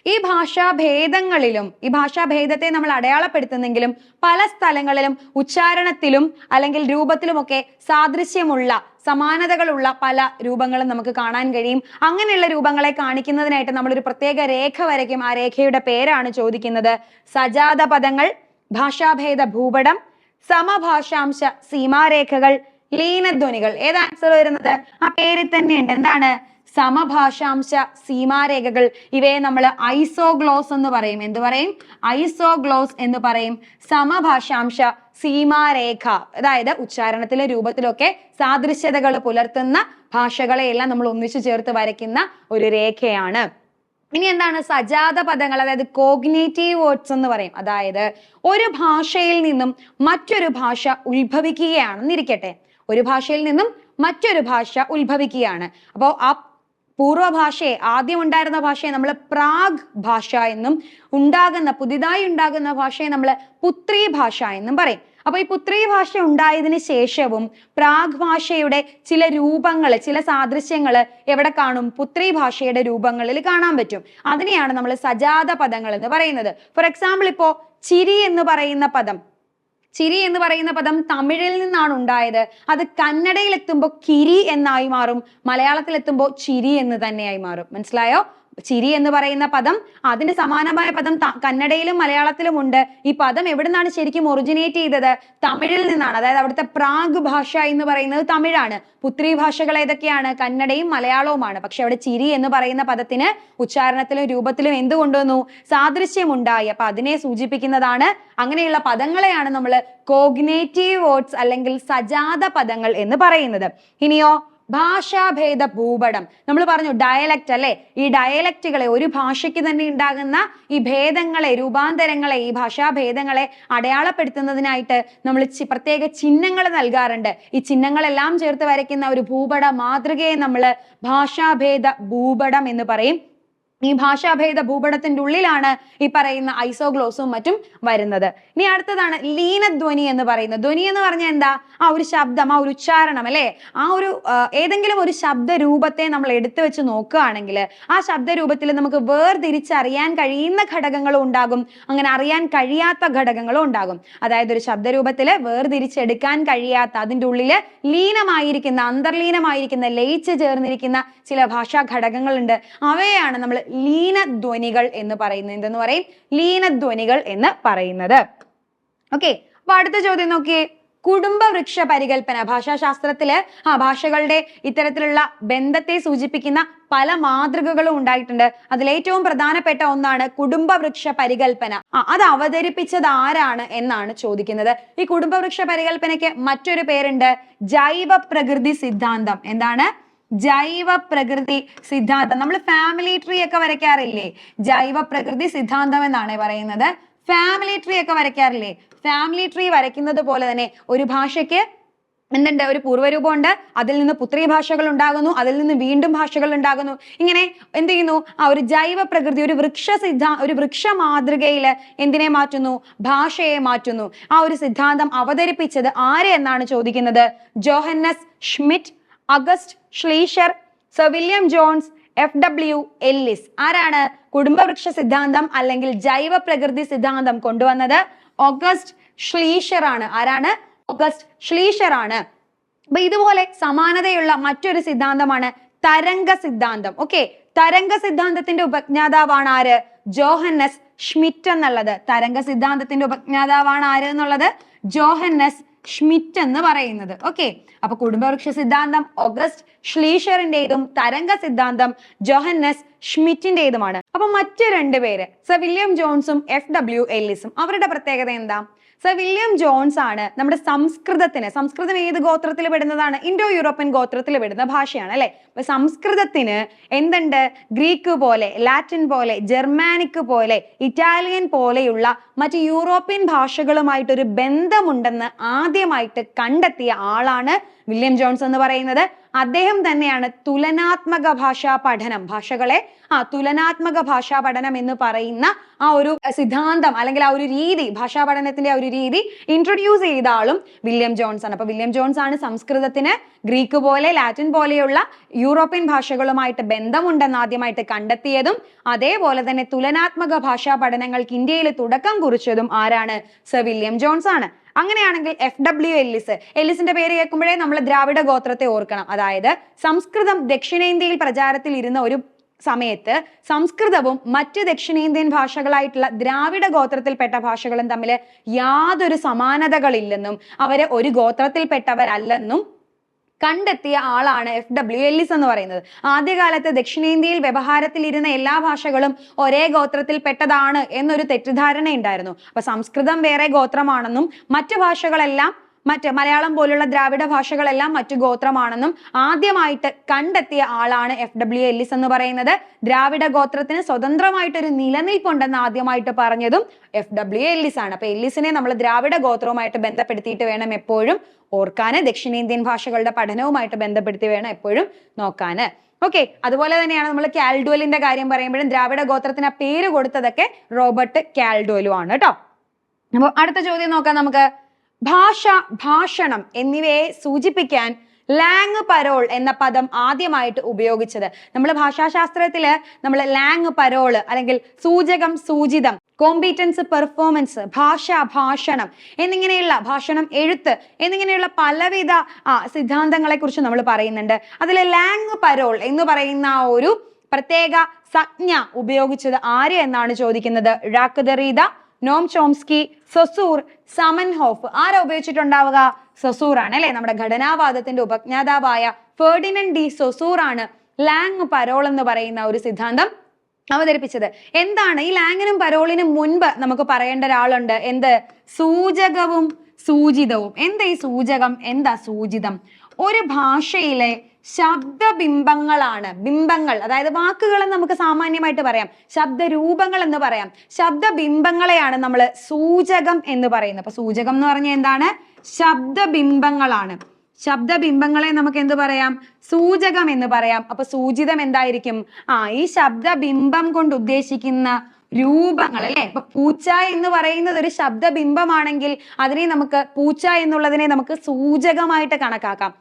[SPEAKER 1] ഈ ഭാഷാഭേദങ്ങളിലും, ഈ ഭാഷാഭേദത്തെ നമ്മൾ അടയാളപ്പെടുത്തുന്നെങ്കിലും പല സ്ഥലങ്ങളിലും ഉച്ചാരണത്തിലും അല്ലെങ്കിൽ രൂപത്തിലുമൊക്കെ സാദൃശ്യമുള്ള, സമാനതകളുള്ള പല രൂപങ്ങളും നമുക്ക് കാണാൻ കഴിയും. അങ്ങനെയുള്ള രൂപങ്ങളെ കാണിക്കുന്നതിനായിട്ട് നമ്മളൊരു പ്രത്യേക രേഖ വരയ്ക്കും. ആ രേഖയുടെ പേരാണ് ചോദിക്കുന്നത്. സജാത പദങ്ങൾ, ഭാഷാഭേദ ഭൂപടം, സമഭാഷാംശ സീമാരേഖകൾ, ലീനധ്വനികൾ. ഏത് ആൻസർ വരുന്നത്? ആ പേരിൽ തന്നെയുണ്ട്. എന്താണ്? സമഭാഷാംശ സീമാരേഖകൾ. ഇവയെ നമ്മൾ ഐസോഗ്ലോസ് എന്ന് പറയും. എന്ത് പറയും? ഐസോഗ്ലോസ് എന്ന് പറയും. സമഭാഷാംശ സീമാരേഖ, അതായത് ഉച്ചാരണത്തിലും രൂപത്തിലൊക്കെ സാദൃശ്യതകൾ പുലർത്തുന്ന ഭാഷകളെയെല്ലാം നമ്മൾ ഒന്നിച്ചു ചേർത്ത് വരയ്ക്കുന്ന ഒരു രേഖയാണ്. ഇനി എന്താണ് സജാത പദങ്ങൾ? അതായത് കോഗ്നേറ്റീവ് വേർഡ്സ് എന്ന് പറയും. അതായത് ഒരു ഭാഷയിൽ നിന്നും മറ്റൊരു ഭാഷ ഉത്ഭവിക്കുകയാണെന്നിരിക്കട്ടെ. ഒരു ഭാഷയിൽ നിന്നും മറ്റൊരു ഭാഷ ഉത്ഭവിക്കുകയാണ്. അപ്പോൾ ആ പൂർവ്വഭാഷയെ, ആദ്യം ഉണ്ടായിരുന്ന ഭാഷയെ നമ്മൾ പ്രാഗ് ഭാഷ എന്നും, പുതിയതായി ഉണ്ടാകുന്ന ഭാഷയെ നമ്മൾ പുത്രി ഭാഷ എന്നും പറയും. അപ്പൊ ഈ പുത്രി ഭാഷ ഉണ്ടായതിനു ശേഷവും പ്രാഗ് ഭാഷയുടെ ചില രൂപങ്ങൾ, ചില സാദൃശ്യങ്ങൾ എവിടെ കാണും? പുത്രി ഭാഷയുടെ രൂപങ്ങളിൽ കാണാൻ പറ്റും. അതിനെയാണ് നമ്മൾ സജാത പദങ്ങൾ എന്ന് പറയുന്നത്. ഫോർ എക്സാമ്പിൾ, ഇപ്പോ ചിരി എന്ന് പറയുന്ന പദം തമിഴിൽ നിന്നാണ് ഉണ്ടായത്. അത് കന്നഡയിൽ എത്തുമ്പോൾ കിരി എന്നായി മാറും, മലയാളത്തിൽ എത്തുമ്പോൾ ചിരി എന്ന് തന്നെയായി മാറും. മനസ്സിലായോ? ചിരി എന്ന് പറയുന്ന പദം, അതിന് സമാനമായ പദം കന്നഡയിലും മലയാളത്തിലും ഉണ്ട്. ഈ പദം എവിടെ നിന്നാണ് ശരിക്കും ഒറിജിനേറ്റ് ചെയ്തത്? തമിഴിൽ നിന്നാണ്. അതായത് അവിടുത്തെ പ്രാഗ് ഭാഷ എന്ന് പറയുന്നത് തമിഴാണ്. പുത്രി ഭാഷകൾ ഏതൊക്കെയാണ്? കന്നഡയും മലയാളവുമാണ്. പക്ഷെ അവിടെ ചിരി എന്ന് പറയുന്ന പദത്തിന് ഉച്ചാരണത്തിലും രൂപത്തിലും എന്ത് കൊണ്ടുവന്നു? സാദൃശ്യമുണ്ടായി. അപ്പൊ അതിനെ സൂചിപ്പിക്കുന്നതാണ്. അങ്ങനെയുള്ള പദങ്ങളെയാണ് നമ്മൾ കോഗ്നേറ്റീവ് വേർഡ്സ് അല്ലെങ്കിൽ സജാത പദങ്ങൾ എന്ന് പറയുന്നത്. ഇനിയോ ഭാഷാഭേദ ഭൂപടം. നമ്മൾ പറഞ്ഞു ഡയലക്റ്റ് അല്ലെ. ഈ ഡയലക്റ്റുകളെ, ഒരു ഭാഷയ്ക്ക് തന്നെ ഉണ്ടാകുന്ന ഈ ഭേദങ്ങളെ, രൂപാന്തരങ്ങളെ, ഈ ഭാഷാഭേദങ്ങളെ അടയാളപ്പെടുത്തുന്നതിനായിട്ട് നമ്മൾ പ്രത്യേക ചിഹ്നങ്ങൾ നൽകാറുണ്ട്. ഈ ചിഹ്നങ്ങളെല്ലാം ചേർത്ത് വരയ്ക്കുന്ന ഒരു ഭൂപട മാതൃകയെ നമ്മൾ ഭാഷാഭേദ ഭൂപടം എന്ന് പറയും. ഈ ഭാഷാഭേദ ഭൂപടത്തിന്റെ ഉള്ളിലാണ് ഈ പറയുന്ന ഐസോഗ്ലോസും മറ്റും വരുന്നത്. ഇനി അടുത്തതാണ് ലീനധ്വനി എന്ന് പറയുന്നത്. ധ്വനി എന്ന് പറഞ്ഞാൽ എന്താ? ആ ഒരു ശബ്ദം, ആ ഒരു ഉച്ചാരണം അല്ലെ. ആ ഒരു ഏതെങ്കിലും ഒരു ശബ്ദ രൂപത്തെ നമ്മൾ എടുത്തു വെച്ച് നോക്കുകയാണെങ്കിൽ ആ ശബ്ദ രൂപത്തിൽ നമുക്ക് വേർതിരിച്ചറിയാൻ കഴിയുന്ന ഘടകങ്ങളും ഉണ്ടാകും, അങ്ങനെ അറിയാൻ കഴിയാത്ത ഘടകങ്ങളും ഉണ്ടാകും. അതായത് ഒരു ശബ്ദരൂപത്തിൽ വേർതിരിച്ചെടുക്കാൻ കഴിയാത്ത, അതിൻ്റെ ഉള്ളില് ലീനമായിരിക്കുന്ന, അന്തർലീനമായിരിക്കുന്ന, ലയിച്ച് ചേർന്നിരിക്കുന്ന ചില ഭാഷാ ഘടകങ്ങളുണ്ട്. അവയാണ് നമ്മൾ ലീനധ്വനികൾ എന്ന് പറയുന്നത്. എന്തെന്ന് പറയും? ലീനധ്വനികൾ എന്ന് പറയുന്നത്. ഓക്കെ, അപ്പൊ അടുത്ത ചോദ്യം നോക്കിയേ. കുടുംബവൃക്ഷ പരികല്പന. ഭാഷാശാസ്ത്രത്തില് ഭാഷകളുടെ ഇത്തരത്തിലുള്ള ബന്ധത്തെ സൂചിപ്പിക്കുന്ന പല മാതൃകകളും ഉണ്ടായിട്ടുണ്ട്. അതിലേറ്റവും പ്രധാനപ്പെട്ട ഒന്നാണ് കുടുംബവൃക്ഷ പരികല്പന. അത് അവതരിപ്പിച്ചത് ആരാണ് എന്നാണ് ചോദിക്കുന്നത്. ഈ കുടുംബവൃക്ഷ പരികല്പനയ്ക്ക് മറ്റൊരു പേരുണ്ട്, ജൈവ പ്രകൃതി സിദ്ധാന്തം. എന്താണ്? ജൈവ പ്രകൃതി സിദ്ധാന്തം. നമ്മൾ ഫാമിലി ട്രീ ഒക്കെ വരയ്ക്കാറില്ലേ? ജൈവ പ്രകൃതി സിദ്ധാന്തം എന്നാണ് പറയുന്നത്. ഫാമിലി ട്രീ ഒക്കെ വരയ്ക്കാറില്ലേ? ഫാമിലി ട്രീ വരയ്ക്കുന്നത് പോലെ തന്നെ ഒരു ഭാഷയ്ക്ക് എന്തുണ്ട്? ഒരു പൂർവ്വരൂപമുണ്ട്, അതിൽ നിന്ന് പുത്രി ഭാഷകൾ ഉണ്ടാകുന്നു, അതിൽ നിന്ന് വീണ്ടും ഭാഷകൾ ഉണ്ടാകുന്നു. ഇങ്ങനെ എന്ത് ചെയ്യുന്നു? ആ ഒരു ജൈവ പ്രകൃതി, ഒരു വൃക്ഷ മാതൃകയില് എന്തിനെ മാറ്റുന്നു? ഭാഷയെ മാറ്റുന്നു. ആ ഒരു സിദ്ധാന്തം അവതരിപ്പിച്ചത് ആര് എന്നാണ് ചോദിക്കുന്നത്. Johannes Schmidt, August Schleicher, sir William Jones, FW Ellis. ആരാണ് കുടുംബവൃക്ഷ സിദ്ധാന്തം അല്ലെങ്കിൽ ജൈവ പ്രകൃതി സിദ്ധാന്തം കൊണ്ടുവന്നത്? ഓഗസ്റ്റ് ഷ്ലീഷർ ആണ്. ആരാണ്? ഓഗസ്റ്റ് ഷ്ലീഷർ ആണ്. അപ്പൊ ഇതുപോലെ സമാനതയുള്ള മറ്റൊരു സിദ്ധാന്തമാണ് തരംഗ സിദ്ധാന്തം. ഓക്കെ, തരംഗ സിദ്ധാന്തത്തിന്റെ ഉപജ്ഞാതാവാണ് ആര്? ജോഹന്നസ് ഷ്മിറ്റ് എന്നുള്ളത്. തരംഗ സിദ്ധാന്തത്തിന്റെ ഉപജ്ഞാതാവാണ് ആര് എന്നുള്ളത്? ജോഹന്നസ് ഷ്മിറ്റ് എന്ന് പറയുന്നത്. ഓക്കെ, അപ്പൊ കുടുംബവൃക്ഷ സിദ്ധാന്തം ഓഗസ്റ്റ് ഷ്ലീഷറിന്റേതും തരംഗ സിദ്ധാന്തം ജോഹന്നസ് ഷ്മിറ്റിന്റേതുമാണ്. അപ്പൊ മറ്റു രണ്ടുപേര് സർ വില്യം ജോൺസും FW എല്ലിസും. അവരുടെ പ്രത്യേകത എന്താ? സർ വില്യം ജോൺസ് ആണ് നമ്മുടെ സംസ്കൃതം ഏത് ഗോത്രത്തിൽ പെടുന്നതാണ്? ഇൻഡോ യൂറോപ്യൻ ഗോത്രത്തിൽ പെടുന്ന ഭാഷയാണ് അല്ലെ. അപ്പൊ സംസ്കൃതത്തിന് എന്തുണ്ട്? ഗ്രീക്ക് പോലെ, ലാറ്റിൻ പോലെ, ജർമാനിക് പോലെ, ഇറ്റാലിയൻ പോലെയുള്ള മറ്റ് യൂറോപ്യൻ ഭാഷകളുമായിട്ടൊരു ബന്ധമുണ്ടെന്ന് ആദ്യമായിട്ട് കണ്ടെത്തിയ ആളാണ് വില്യം ജോൺസ് എന്ന് പറയുന്നത്. അദ്ദേഹം തന്നെയാണ് തുലനാത്മക ഭാഷാ പഠനം, തുലനാത്മക ഭാഷാ പഠനം എന്ന് പറയുന്ന ആ ഒരു സിദ്ധാന്തം അല്ലെങ്കിൽ ആ ഒരു രീതി, ഭാഷാ പഠനത്തിന്റെ ആ ഒരു രീതി ഇൻട്രൊഡ്യൂസ് ചെയ്ത ആളും വില്യം ജോൺസ് ആണ്. അപ്പൊ വില്യം ജോൺസ് ആണ് സംസ്കൃതത്തിന് ഗ്രീക്ക് പോലെ, ലാറ്റിൻ പോലെയുള്ള യൂറോപ്യൻ ഭാഷകളുമായിട്ട് ബന്ധമുണ്ടെന്ന് ആദ്യമായിട്ട് കണ്ടെത്തിയതും അതേപോലെ തന്നെ തുലനാത്മക ഭാഷാ പഠനങ്ങൾക്ക് ഇന്ത്യയിൽ തുടക്കം കുറിച്ചതും ആരാണ്? സർ വില്യം ജോൺസ് ആണ്. അങ്ങനെയാണെങ്കിൽ FW എല്ലിസിന്റെ പേര് കേൾക്കുമ്പോഴേ നമ്മൾ ദ്രാവിഡ ഗോത്രത്തെ ഓർക്കണം. അതായത് സംസ്കൃതം ദക്ഷിണേന്ത്യയിൽ പ്രചാരത്തിൽ ഇരുന്ന ഒരു സമയത്ത് സംസ്കൃതവും മറ്റ് ദക്ഷിണേന്ത്യൻ ഭാഷകളായിട്ടുള്ള ദ്രാവിഡ ഗോത്രത്തിൽപ്പെട്ട ഭാഷകളും തമ്മിൽ യാതൊരു സമാനതകളില്ലെന്നും അവര് ഒരു ഗോത്രത്തിൽപ്പെട്ടവരല്ലെന്നും കണ്ടെത്തിയ ആളാണ് FW എല്ലിസ് എന്ന് പറയുന്നത്. ആദ്യകാലത്ത് ദക്ഷിണേന്ത്യയിൽ വ്യവഹാരത്തിൽ ഇരുന്ന എല്ലാ ഭാഷകളും ഒരേ ഗോത്രത്തിൽ പെട്ടതാണ് എന്നൊരു തെറ്റിദ്ധാരണ ഉണ്ടായിരുന്നു. അപ്പൊ സംസ്കൃതം വേറെ ഗോത്രമാണെന്നും മറ്റു ഭാഷകളെല്ലാം, മലയാളം പോലുള്ള ദ്രാവിഡ ഭാഷകളെല്ലാം മറ്റു ഗോത്രമാണെന്നും ആദ്യമായിട്ട് കണ്ടെത്തിയ ആളാണ് FW എല്ലിസ് എന്ന് പറയുന്നത്. ദ്രാവിഡ ഗോത്രത്തിന് സ്വതന്ത്രമായിട്ടൊരു നിലനിൽപ്പുണ്ടെന്ന് ആദ്യമായിട്ട് പറഞ്ഞതും FW എല്ലിസ് ആണ്. അപ്പൊ എല്ലിസിനെ നമ്മൾ ദ്രാവിഡ ഗോത്രവുമായിട്ട് ബന്ധപ്പെടുത്തിയിട്ട് വേണം എപ്പോഴും ഓർക്കാന്, ദക്ഷിണേന്ത്യൻ ഭാഷകളുടെ പഠനവുമായിട്ട് ബന്ധപ്പെടുത്തി വേണം എപ്പോഴും നോക്കാന്. ഓക്കെ, അതുപോലെ തന്നെയാണ് നമ്മൾ കാൽഡ്വെലിന്റെ കാര്യം പറയുമ്പോഴും ദ്രാവിഡ ഗോത്രത്തിന് പേര് കൊടുത്തതൊക്കെ റോബർട്ട് കാൽഡ്വെലും ആണ് കേട്ടോ. അപ്പൊ അടുത്ത ചോദ്യം നോക്കാം നമുക്ക്. ഭാഷ, ഭാഷണം എന്നിവയെ സൂചിപ്പിക്കാൻ ലാങ് പരോൾ എന്ന പദം ആദ്യമായിട്ട് ഉപയോഗിച്ചത്. നമ്മൾ ഭാഷാശാസ്ത്രത്തില് നമ്മൾ ലാങ് പരോള് അല്ലെങ്കിൽ സൂചകം, സൂചിതം, കോമ്പീറ്റൻസ്, പെർഫോമൻസ്, ഭാഷ, ഭാഷണം എന്നിങ്ങനെയുള്ള ഭാഷണം, എഴുത്ത് എന്നിങ്ങനെയുള്ള പലവിധ സിദ്ധാന്തങ്ങളെ കുറിച്ച് നമ്മൾ പറയുന്നുണ്ട്. അതിൽ ലാങ് പരോൾ എന്ന് പറയുന്ന ഒരു പ്രത്യേക സംജ്ഞ ഉപയോഗിച്ചത് ആര് എന്നാണ് ചോദിക്കുന്നത്. Jacques Derrida, Noam Chomsky, Saussure, Zamenhof. ആരാ ഉപയോഗിച്ചിട്ടുണ്ടാവുക? സൊസൂർ ആണ് അല്ലെ. നമ്മുടെ ഘടനാവാദത്തിന്റെ ഉപജ്ഞാതാവായ ഫെർഡിനൻഡ് ഡി സൊസൂർ ആണ് ലാങ് പരോൾ എന്ന് പറയുന്ന ഒരു സിദ്ധാന്തം അവതരിപ്പിച്ചത്. എന്താണ് ഈ ലാങ്ങിനും പരോളിനും മുൻപ് നമുക്ക് പറയേണ്ട ഒരാളുണ്ട്. എന്ത്? സൂചകവും സൂചിതവും. എന്താ ഈ സൂചകം, എന്താ സൂചിതം? ഒരു ഭാഷയിലെ ശബ്ദബിംബങ്ങളാണ്. ബിംബങ്ങൾ അതായത് വാക്കുകൾ നമുക്ക് സാമാന്യമായിട്ട് പറയാം, ശബ്ദരൂപങ്ങൾ എന്ന് പറയാം. ശബ്ദബിംബങ്ങളെയാണ് നമ്മൾ സൂചകം എന്ന് പറയുന്നത്. അപ്പൊ സൂചകം എന്ന് പറഞ്ഞാൽ എന്താണ്? ശബ്ദബിംബങ്ങളാണ്. ശബ്ദബിംബങ്ങളെ നമുക്ക് എന്ത് പറയാം? സൂചകം എന്ന് പറയാം. അപ്പൊ സൂചിതം എന്തായിരിക്കും? ഈ ശബ്ദബിംബം കൊണ്ട് ഉദ്ദേശിക്കുന്ന രൂപങ്ങൾ അല്ലെ. ഇപ്പൊ പൂച്ച എന്ന് പറയുന്നത് ഒരു ശബ്ദബിംബമാണെങ്കിൽ അതിനെ നമുക്ക് പൂച്ച എന്നുള്ളതിനെ നമുക്ക് സൂചകമായിട്ട് കണക്കാക്കാം.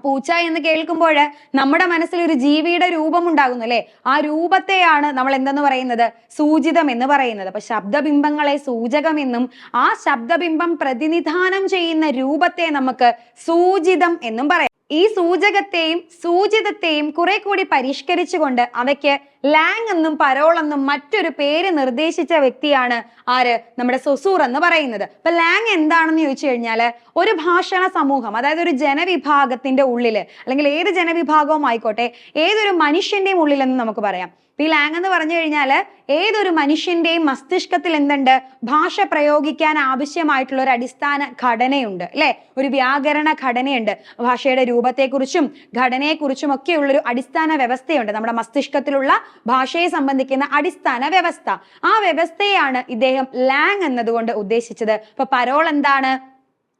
[SPEAKER 1] പൂച്ച എന്ന് കേൾക്കുമ്പോൾ നമ്മുടെ മനസ്സിൽ ഒരു ജീവിയുടെ രൂപം ഉണ്ടാകുന്നു അല്ലെ. ആ രൂപത്തെയാണ് നമ്മൾ എന്തെന്ന് പറയുന്നത്? സൂചിതം എന്ന് പറയുന്നത്. അപ്പൊ ശബ്ദബിംബങ്ങളെ സൂചകം എന്നും ആ ശബ്ദബിംബം പ്രതിനിധാനം ചെയ്യുന്ന രൂപത്തെ നമുക്ക് സൂചിതം എന്നും പറയാം. ഈ സൂചകത്തെയും സൂചിതത്തെയും കുറെ കൂടി പരിഷ്കരിച്ചുകൊണ്ട് അവയ്ക്ക് ലാങ് എന്നും പരോൾ എന്നും മറ്റൊരു പേര് നിർദ്ദേശിച്ച വ്യക്തിയാണ് ആര്? നമ്മുടെ സൊസൂർ എന്ന് പറയുന്നത്. അപ്പൊ ലാങ് എന്താണെന്ന് ചോദിച്ചു കഴിഞ്ഞാല് ഒരു ഭാഷണ സമൂഹം, അതായത് ഒരു ജനവിഭാഗത്തിന്റെ ഉള്ളില്, അല്ലെങ്കിൽ ഏത് ജനവിഭാഗവും ആയിക്കോട്ടെ, ഏതൊരു മനുഷ്യന്റെയും ഉള്ളിലെന്ന് നമുക്ക് പറയാം. ഈ ലാങ് എന്ന് പറഞ്ഞു കഴിഞ്ഞാല് ഏതൊരു മനുഷ്യന്റെയും മസ്തിഷ്കത്തിൽ എന്തുണ്ട്? ഭാഷ പ്രയോഗിക്കാൻ ആവശ്യമായിട്ടുള്ള ഒരു അടിസ്ഥാന ഘടനയുണ്ട് അല്ലെ. ഒരു വ്യാകരണ ഘടനയുണ്ട്. ഭാഷയുടെ രൂപത്തെക്കുറിച്ചും ഘടനയെക്കുറിച്ചും ഒക്കെ ഉള്ളൊരു അടിസ്ഥാന വ്യവസ്ഥയുണ്ട്. നമ്മുടെ മസ്തിഷ്കത്തിലുള്ള ഭാഷയെ സംബന്ധിക്കുന്ന അടിസ്ഥാന വ്യവസ്ഥ. ആ വ്യവസ്ഥയാണ് ഇദ്ദേഹം ലാങ് എന്നതുകൊണ്ട് ഉദ്ദേശിച്ചത്. അപ്പൊ പരോൾ എന്താണ്?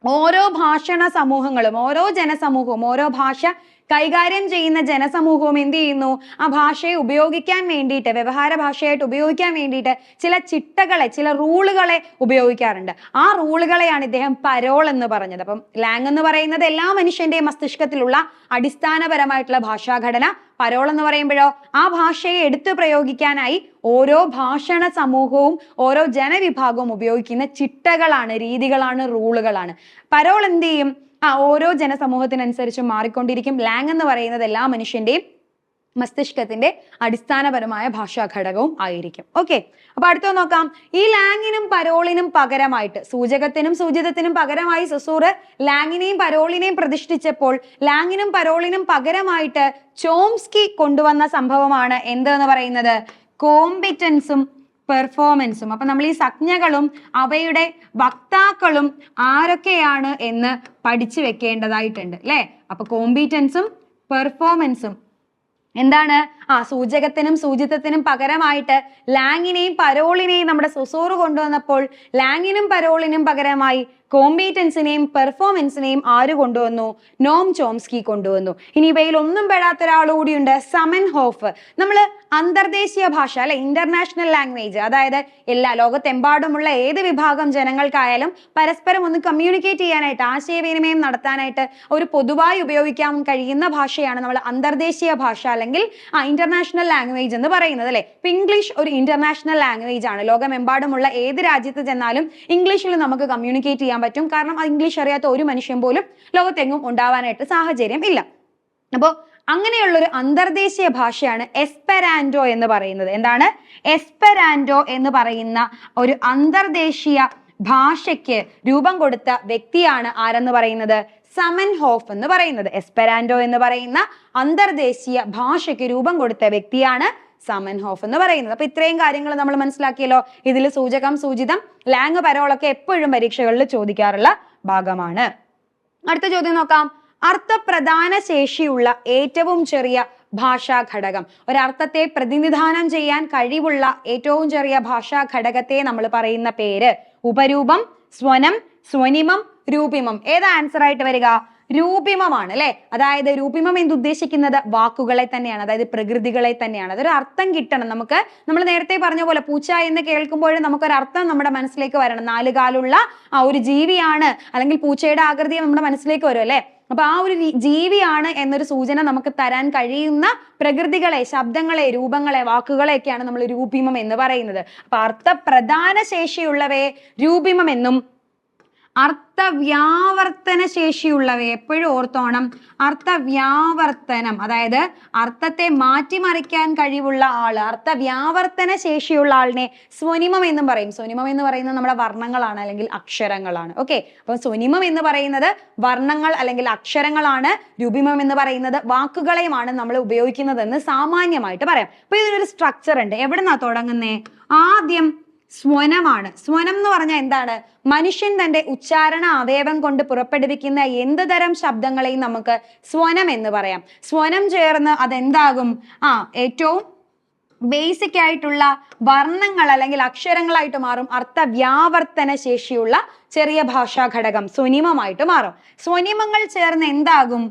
[SPEAKER 1] ഓരോ ഭാഷണ സമൂഹങ്ങളും, ഓരോ ജനസമൂഹവും, ഓരോ ഭാഷ കൈകാര്യം ചെയ്യുന്ന ജനസമൂഹവും എന്ത് ചെയ്യുന്നു? ആ ഭാഷയെ ഉപയോഗിക്കാൻ വേണ്ടിയിട്ട്, വ്യവഹാര ഭാഷയായിട്ട് ഉപയോഗിക്കാൻ വേണ്ടിയിട്ട് ചില ചിട്ടകളെ, ചില റൂളുകളെ ഉപയോഗിക്കാറുണ്ട്. ആ റൂളുകളെയാണ് ഇദ്ദേഹം പരോൾ എന്ന് പറഞ്ഞത്. അപ്പം ലാങ് എന്ന് പറയുന്നത് എല്ലാ മനുഷ്യന്റെയും മസ്തിഷ്കത്തിലുള്ള അടിസ്ഥാനപരമായിട്ടുള്ള ഭാഷാഘടന. പരോൾ എന്ന് പറയുമ്പോഴോ ആ ഭാഷയെ എടുത്തു പ്രയോഗിക്കാനായി ഓരോ ഭാഷണ സമൂഹവും ഓരോ ജനവിഭാഗവും ഉപയോഗിക്കുന്ന ചിട്ടകളാണ്, രീതികളാണ്, റൂളുകളാണ്. പരോൾ എന്ത് ചെയ്യും? ഓരോ ജനസമൂഹത്തിനനുസരിച്ച് മാറിക്കൊണ്ടിരിക്കും. ലാങ് എന്ന് പറയുന്നത് എല്ലാ മനുഷ്യന്റെയും മസ്തിഷ്കത്തിന്റെ അടിസ്ഥാനപരമായ ഭാഷാ ഘടകവും ആയിരിക്കും. ഓക്കെ, അപ്പൊ അടുത്ത നോക്കാം. ഈ ലാങ്ങിനും പരോളിനും പകരമായിട്ട്, സൂചകത്തിനും സൂചിതത്തിനും പകരമായി സൊസൂർ ലാങ്ങിനെയും പരോളിനെയും പ്രതിഷ്ഠിച്ചപ്പോൾ ലാങ്ങിനും പരോളിനും പകരമായിട്ട് ചോംസ്കി കൊണ്ടുവന്ന സംഭവമാണ് എന്തെന്ന് പറയുന്നത്? കോമ്പിറ്റൻസും പെർഫോമൻസും. അപ്പൊ നമ്മൾ ഈ സംജ്ഞകളും അവയുടെ വക്താക്കളും ആരൊക്കെയാണ് എന്ന് പഠിച്ചു വെക്കേണ്ടതായിട്ടുണ്ട് അല്ലെ. അപ്പൊ കോമ്പീറ്റൻസും പെർഫോമൻസും എന്താണ്? സൂചകത്തിനും സൂചിതത്തിനും പകരമായിട്ട് ലാങ്ങിനെയും പരോളിനെയും നമ്മുടെ സൊസൂർ കൊണ്ടുവന്നപ്പോൾ ലാങ്ങിനും പരോളിനും പകരമായി കോമ്പീറ്റൻസിനെയും പെർഫോമൻസിനെയും ആര് കൊണ്ടുവന്നു? നോം ചോംസ്കി കൊണ്ടുവന്നു. ഇനി ഇവയിൽ ഒന്നും പെടാത്ത ഒരാൾ കൂടിയുണ്ട്, സമൻഹോഫ്. നമ്മൾ അന്തർദേശീയ ഭാഷ അല്ലെ, ഇന്റർനാഷണൽ ലാംഗ്വേജ്, അതായത് എല്ലാ ലോകത്തെമ്പാടുമുള്ള ഏത് വിഭാഗം ജനങ്ങൾക്കായാലും പരസ്പരം ഒന്ന് കമ്മ്യൂണിക്കേറ്റ് ചെയ്യാനായിട്ട്, ആശയവിനിമയം നടത്താനായിട്ട് ഒരു പൊതുവായി ഉപയോഗിക്കാൻ കഴിയുന്ന ഭാഷയാണ് നമ്മൾ അന്തർദേശീയ ഭാഷ അല്ലെങ്കിൽ ഇന്റർനാഷണൽ ലാംഗ്വേജ് എന്ന് പറയുന്നത് അല്ലെ. ഇപ്പൊ ഇംഗ്ലീഷ് ഒരു ഇന്റർനാഷണൽ ലാംഗ്വേജ് ആണ്. ലോകമെമ്പാടുമുള്ള ഏത് രാജ്യത്ത് ചെന്നാലും ഇംഗ്ലീഷിൽ നമുക്ക് കമ്മ്യൂണിക്കേറ്റ് ചെയ്യാൻ പറ്റും. കാരണം ഇംഗ്ലീഷ് അറിയാത്ത ഒരു മനുഷ്യൻ പോലും ലോകത്തെങ്ങും ഉണ്ടാവാനായിട്ട് സാഹചര്യം ഇല്ല. അപ്പോ അങ്ങനെയുള്ളൊരു അന്തർദേശീയ ഭാഷയാണ് എസ്പെരാൻഡോ എന്ന് പറയുന്നത്. എന്താണ്? എസ്പെരാൻഡോ എന്ന് പറയുന്ന ഒരു അന്തർദേശീയ ഭാഷയ്ക്ക് രൂപം കൊടുത്ത വ്യക്തിയാണ് ആരെന്ന് പറയുന്നത്? സമൻഹോഫ് എന്ന് പറയുന്നത്. എസ്പെരാൻഡോ എന്ന് പറയുന്ന അന്തർദേശീയ ഭാഷയ്ക്ക് രൂപം കൊടുത്ത വ്യക്തിയാണ് സമൻഹോഫ് എന്ന് പറയുന്നത്. അപ്പൊ ഇത്രയും കാര്യങ്ങൾ നമ്മൾ മനസ്സിലാക്കിയല്ലോ. ഇതിൽ സൂചകം, സൂചിതം, ലാങ്, പരോളൊക്കെ എപ്പോഴും പരീക്ഷകളിൽ ചോദിക്കാറുള്ള ഭാഗമാണ്. അടുത്ത ചോദ്യം നോക്കാം. അർത്ഥപ്രധാന ശേഷിയുള്ള ഏറ്റവും ചെറിയ ഭാഷാ ഘടകം. ഒരർത്ഥത്തെ പ്രതിനിധാനം ചെയ്യാൻ കഴിവുള്ള ഏറ്റവും ചെറിയ ഭാഷാ ഘടകത്തെ നമ്മൾ പറയുന്ന പേര് ഉപരൂപം, സ്വനം, സ്വനിമം, രൂപിമം. ഏതാ ആൻസർ ആയിട്ട് വരിക? രൂപിമമാണ് അല്ലെ. അതായത് രൂപിമം എന്ന് ഉദ്ദേശിക്കുന്നത് വാക്കുകളെ തന്നെയാണ്, അതായത് പ്രകൃതികളെ തന്നെയാണ്. അതൊരു അർത്ഥം കിട്ടണം നമുക്ക്. നമ്മൾ നേരത്തെ പറഞ്ഞ പോലെ പൂച്ച എന്ന് കേൾക്കുമ്പോൾ നമുക്കൊരർത്ഥം നമ്മുടെ മനസ്സിലേക്ക് വരണം. നാലുകാലുള്ള ഒരു ജീവിയാണ്, അല്ലെങ്കിൽ പൂച്ചയുടെ ആകൃതി നമ്മുടെ മനസ്സിലേക്ക് വരും അല്ലെ. അപ്പൊ ആ ഒരു ജീവിയാണ് എന്നൊരു സൂചന നമുക്ക് തരാൻ കഴിയുന്ന പ്രകൃതികളെ, ശബ്ദങ്ങളെ, രൂപങ്ങളെ, വാക്കുകളെയൊക്കെയാണ് നമ്മൾ രൂപിമം എന്ന് പറയുന്നത്. അപ്പൊ അർത്ഥപ്രധാന ശേഷിയുള്ളവയെ രൂപിമം എന്നും അർത്ഥവ്യാവർത്തന ശേഷിയുള്ളവയെ എപ്പോഴും ഓർത്തോണം. അർത്ഥവ്യാവർത്തനം, അതായത് അർത്ഥത്തെ മാറ്റിമറിക്കാൻ കഴിവുള്ള ആള്, അർത്ഥവ്യാവർത്തന ശേഷിയുള്ള ആളിനെ സ്വനിമം എന്നും പറയും. സ്വനിമം എന്ന് പറയുന്നത് നമ്മുടെ വർണ്ണങ്ങളാണ് അല്ലെങ്കിൽ അക്ഷരങ്ങളാണ്. ഓക്കെ, അപ്പൊ സ്വനിമം എന്ന് പറയുന്നത് വർണ്ണങ്ങൾ അല്ലെങ്കിൽ അക്ഷരങ്ങളാണ്. രൂപിമം എന്ന് പറയുന്നത് വാക്കുകളെയുമാണ് നമ്മൾ ഉപയോഗിക്കുന്നതെന്ന് സാമാന്യമായിട്ട് പറയാം. അപ്പൊ ഇതിനൊരു സ്ട്രക്ചർ ഉണ്ട്. എവിടുന്നാ തുടങ്ങുന്നേ? ആദ്യം സ്വനമാണ്. സ്വനം എന്ന് പറഞ്ഞാൽ എന്താണ്? മനുഷ്യൻ തന്റെ ഉച്ചാരണ അവയവം കൊണ്ട് പുറപ്പെടുവിക്കുന്ന എന്ത് തരം ശബ്ദങ്ങളെയും നമുക്ക് സ്വനം എന്ന് പറയാം. സ്വനം ചേർന്ന് അതെന്താകും? ഏറ്റവും ബേസിക് ആയിട്ടുള്ള വർണ്ണങ്ങൾ അല്ലെങ്കിൽ അക്ഷരങ്ങളായിട്ട് മാറും. അർത്ഥവ്യാവർത്തന ശേഷിയുള്ള ചെറിയ ഭാഷാ ഘടകം സ്വനിമമായിട്ട് മാറും. സ്വനിമങ്ങൾ ചേർന്ന് എന്താകും?